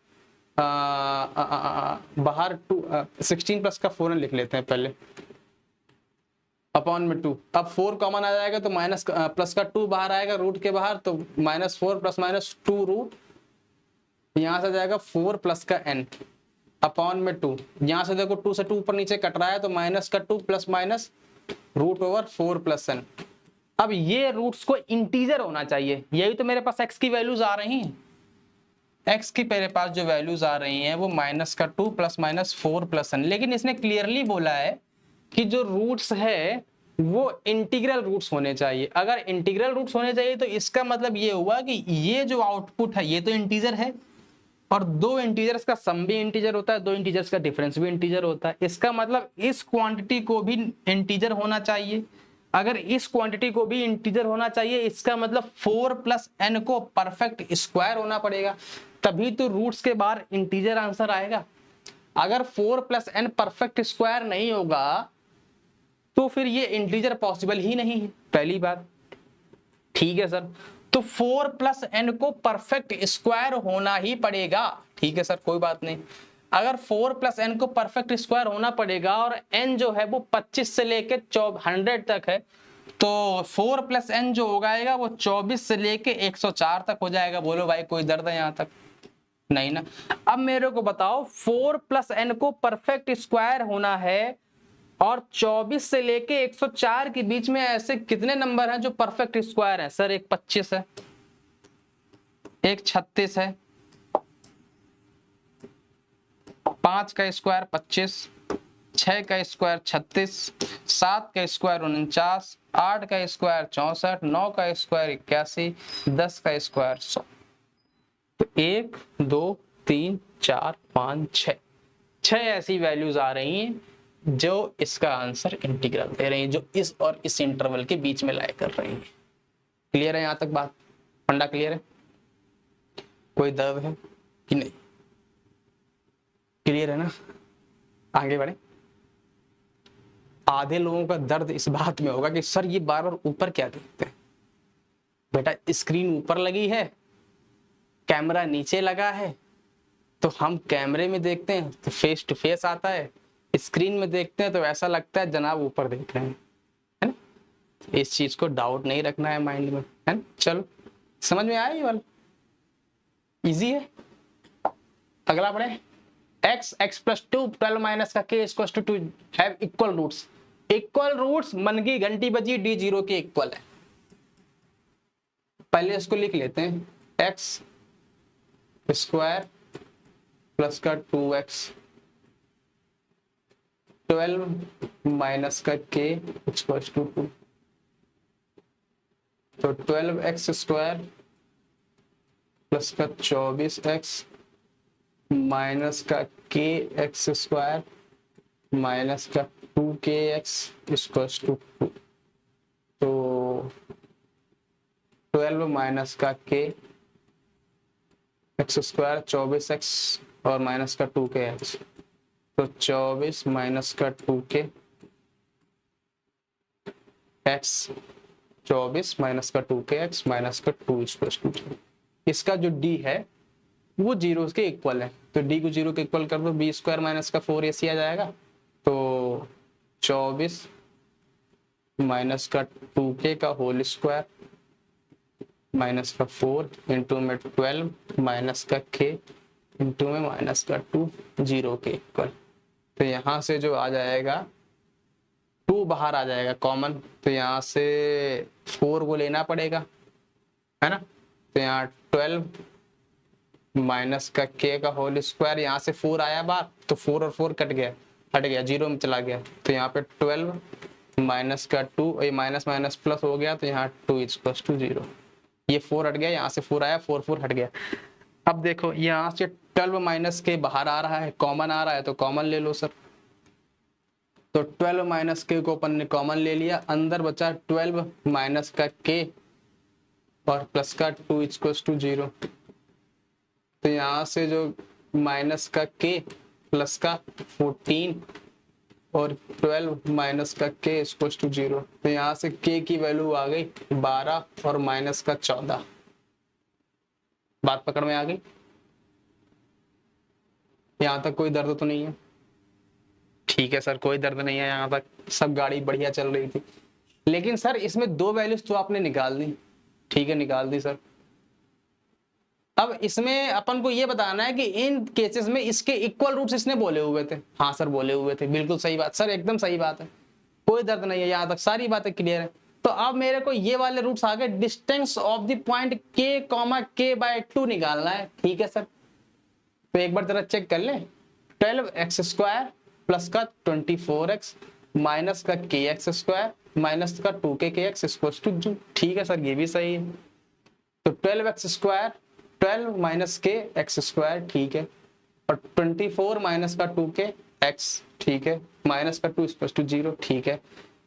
[SPEAKER 1] बाहर 16 प्लस का 4 लिख लेते हैं पहले, अपॉन में 2। अब 4 कॉमन आ जाएगा तो माइनस प्लस का 2 बाहर आएगा रूट के बाहर, तो -4 प्लस माइनस 2 रूट, यहाँ से जाएगा 4 प्लस का n अपॉन में 2। यहाँ से देखो 2 से 2 ऊपर नीचे कट रहा है, तो -2 प्लस माइनस √4 प्लस n। अब ये रूट्स को इंटीजर होना चाहिए, यही तो मेरे पास x की वैल्यूज आ रही हैं। x की मेरे पास जो वैल्यूज आ रही हैं वो -2 प्लस -4 प्लस n, लेकिन इसने क्लियरली बोला है कि जो रूट्स है वो इंटीग्रल रूट्स होने चाहिए। अगर इंटीग्रल रूट्स होने चाहिए तो इसका मतलब ये हुआ कि ये जो आउटपुट है ये तो इंटीजर है, और 2 इंटीजर्स का सम भी इंटीजर होता है, 2 इंटीजर्स का डिफरेंस भी इंटीजर होता है। इसका मतलब इस क्वांटिटी को भी इंटीजर होना चाहिए। अगर इस क्वांटिटी को भी इंटीजर होना चाहिए, इसका मतलब 4 प्लस n को परफेक्ट स्क्वायर होना पड़ेगा, तभी तो रूट्स के बाहर इंटीजर आंसर आएगा। अगर 4 प्लस n परफेक्ट स्क्वायर नहीं होगा तो फिर ये इंटीजर पॉसिबल ही नहीं है, पहली बात, ठीक है सर। तो 4 प्लस एन को परफेक्ट स्क्वायर होना ही पड़ेगा। ठीक है सर, कोई बात नहीं। अगर 4 प्लस एन को परफेक्ट स्क्वायर होना पड़ेगा और एन जो है वो 25 से लेके 100 तक है, तो 4 प्लस एन जो होगा वो 24 से लेके 104 तक हो जाएगा। बोलो भाई कोई दर्द है यहां तक? नहीं ना। अब मेरे को बताओ 4 प्लस एन को परफेक्ट स्क्वायर होना है और 24 से लेके 104 के बीच में ऐसे कितने नंबर हैं जो परफेक्ट स्क्वायर हैं? सर एक 25 है, एक 36 है, 5 का स्क्वायर 25, 6 का स्क्वायर 36, 7 का स्क्वायर 49, 8 का स्क्वायर 64, 9 का स्क्वायर 81, 10 का स्क्वायर 100। तो 1 2 3 4 5 6 6 ऐसी वैल्यूज आ रही हैं जो इसका आंसर इंटीग्रल दे रही हैं, जो इस और इस इंटरवल के बीच में लाई कर रही हैं। क्लियर है यहां तक बात? फंडा क्लियर है? कोई दर्द है कि नहीं? क्लियर है ना? आगे बढ़े। आधे लोगों का दर्द इस बात में होगा कि सर ये बार बार ऊपर क्या देखते हैं? बेटा स्क्रीन ऊपर लगी है, कैमरा नीचे लगा है, तो हम कैमरे में देखते हैं तो फेस टू फेस आता है, स्क्रीन में देखते हैं तो ऐसा लगता है जनाब ऊपर देख रहे हैं, है ना? इस चीज को डाउट नहीं रखना है माइंड में, है ना? चलो समझ में आया ये वाला? इजी है। अगला बढ़े। x प्लस 2 12 माइनस का k equal to 2 have equal roots. Equal roots मन की घंटी बजी d0 के इक्वल है। पहले इसको लिख लेते हैं, x स्क्वायर प्लस का 2x 12 माइनस का k इक्वल टू 2। तो 12x स्क्वायर प्लस का 24x माइनस का kx स्क्वायर माइनस का 2kx इक्वल टू 2। तो 12 माइनस का k एक्स स्क्वायर 24x और माइनस का 2kx, तो 24 माइनस का 2k x 24 माइनस का 2kx माइनस का 2 इक्वल टू 0। इसका जो d है वो 0 के इक्वल है, तो d को 0 के इक्वल कर दो, b स्क्वायर माइनस का 4ac आ जाएगा। तो 24 माइनस का 2k का होल स्क्वायर माइनस का 4 इंटू में 12 माइनस का k इंटू में माइनस का 2 0 के इक्वल। तो यहाँ से जो आ जाएगा 2 बाहर आ जाएगा कॉमन, तो यहाँ से 4 को लेना पड़ेगा, है ना? तो यहाँ 12 माइनस का k का होल स्क्वायर, यहाँ से 4 आया बाहर तो 4 और 4 कट गया, हट गया, 0 में चला गया। तो यहाँ पे 12 माइनस का 2, माइनस माइनस प्लस हो गया, तो यहाँ 2 इक्वल टू 0। ये 4 हट गया, यहाँ से 4 आया, 4 4 हट गया। अब देखो यहाँ से 12 माइनस के बाहर आ रहा है, कॉमन आ रहा है, तो कॉमन ले लो सर। तो 12 माइनस के को अपन ने कॉमन ले लिया, अंदर बचा 12 माइनस का k और प्लस का 2 इक्वल टू 0। तो यहाँ से जो माइनस का k प्लस का 14 और 12 माइनस का k इक्वल टू 0, तो यहाँ से k की वैल्यू आ गई 12 और माइनस का 14। बात पकड़ में आ गई? यहाँ तक कोई दर्द तो नहीं है? ठीक है सर, कोई दर्द नहीं है, यहाँ तक सब गाड़ी बढ़िया चल रही थी। लेकिन सर इसमें 2 वैल्यूज तो आपने निकाल दी। ठीक है, निकाल दी सर। अब इसमें अपन को ये बताना है कि इन केसेस में इसके इक्वल रूट्स इसने बोले हुए थे। हाँ सर बोले हुए थे, बिल्कुल सही बात सर, एकदम सही बात है, कोई दर्द नहीं है, यहाँ तक सारी बातें क्लियर है। तो अब मेरे को ये वाले रूट्स आगे distance of the point k,k/2 निकालना है। ठीक है सर, तो एक बार जरा चेक कर ले। 12x स्क्वायर प्लस का 24x माइनस का kx स्क्वायर माइनस का 2kx इक्वल टू 2। ठीक है सर, ये भी सही है। तो 12x स्क्वायर 12 माइनस के एक्स स्क्वायर, ठीक है, और 24 माइनस का 2k x, ठीक है, माइनस का 2 इक्वल टू 0, ठीक है।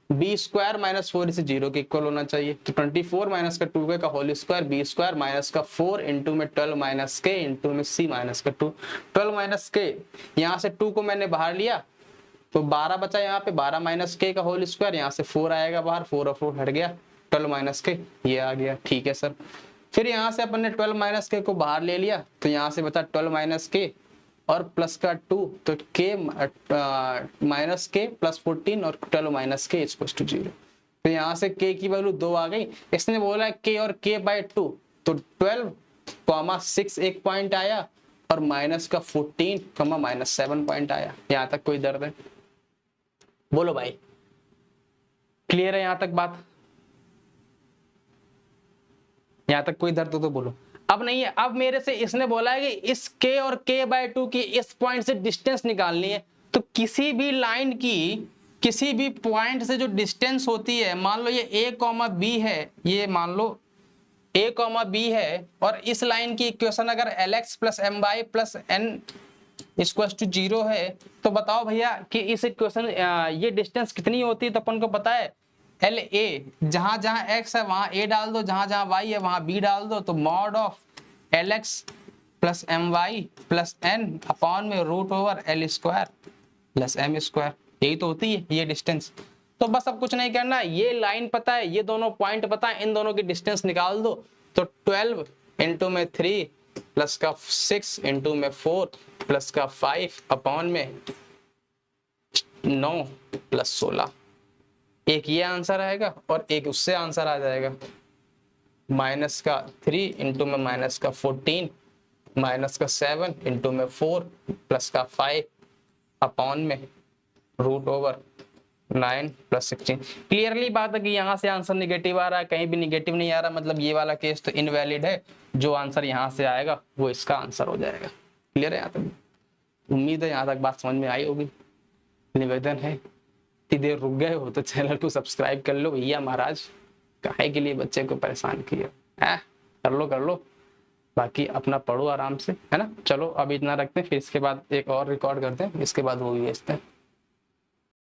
[SPEAKER 1] बी स्क्वायर माइनस 4 इसे 0 के इक्वल होना चाहिए, तो 24 माइनस का 2k का whole square b square minus का 4 इंटू में 12 माइनस के इंटू में c माइनस का 2। 12 माइनस के, यहाँ से 2 को मैंने बाहर लिया तो 12 बचा, यहाँ पे 12 माइनस के का होल स्क्वायर, यहाँ से 4 आएगा बाहर, 4 और 4 हट गया, 12 माइनस के, ये आ गया, ठीक है सर। फिर यहाँ से अपन ने 12 माइनस के को बाहर ले लिया, तो यहाँ से बता 12 माइनस के और प्लस का 2, तो के माइनस के प्लस 14 और 12 माइनस के इक्वल टू 0। तो यहाँ से के की वैल्यू 2 आ गई। इसने बोला के और के बाय 2, तो 12,6 एक पॉइंट आया और माइनस का 14, माइनस 7 पॉइंट आया। यहाँ तक कोई दर्द है? बोलो भाई, क्लियर है यहाँ तक बात? यहाँ तक कोई दर्द हो तो बोलो। अब नहीं है, अब मेरे से इसने बोला है कि इस k और k बाय 2 की इस पॉइंट से डिस्टेंस निकालनी है। तो किसी भी लाइन की किसी भी पॉइंट से जो डिस्टेंस होती है, मान लो ये a कॉमा b है, ये मान लो a कॉमा b है, और इस लाइन की इक्वेशन अगर lx plus my plus n equal to 0 है, तो बताओ भैया कि इस इक्वेशन ये डिस्टेंस कितनी होती है? तो अपन को पता है एल ए, जहां जहां x है वहां a डाल दो, जहां जहां y है वहां b डाल दो, तो mod of lx plus my plus n upon में root over l square plus m square, यही तो होती है ये डिस्टेंस। तो बस अब कुछ नहीं करना, ये लाइन पता है, ये दोनों पॉइंट पता है, इन दोनों की डिस्टेंस निकाल दो। तो 12 इंटू में 3 प्लस का 6 इंटू में 4 प्लस का 5 अपॉन में 9 प्लस 16, एक ये आंसर आएगा और एक उससे आंसर आ जाएगा। माइनस का 3 इंटू में माइनस का 14 माइनस का 7 इंटू में 4 प्लस का 5 अपॉन में रूट ओवर 9 प्लस 16। क्लियरली बात है कि यहाँ से आंसर निगेटिव आ रहा है, कहीं भी निगेटिव नहीं आ रहा, मतलब ये वाला केस तो इनवैलिड है। जो आंसर यहाँ से आएगा वो इसका आंसर हो जाएगा। क्लियर है यहाँ तक? उम्मीद है यहाँ तक बात समझ में आई होगी। निवेदन है, इतनी देर रुक गए हो तो चैनल को सब्सक्राइब कर लो भैया महाराज, काहे के लिए बच्चे को परेशान किया? कर लो, बाकी अपना पढ़ो आराम से, है ना। चलो अब इतना रखते हैं, फिर इसके बाद एक और रिकॉर्ड करते हैं, इसके बाद वो भी भेजते हैं।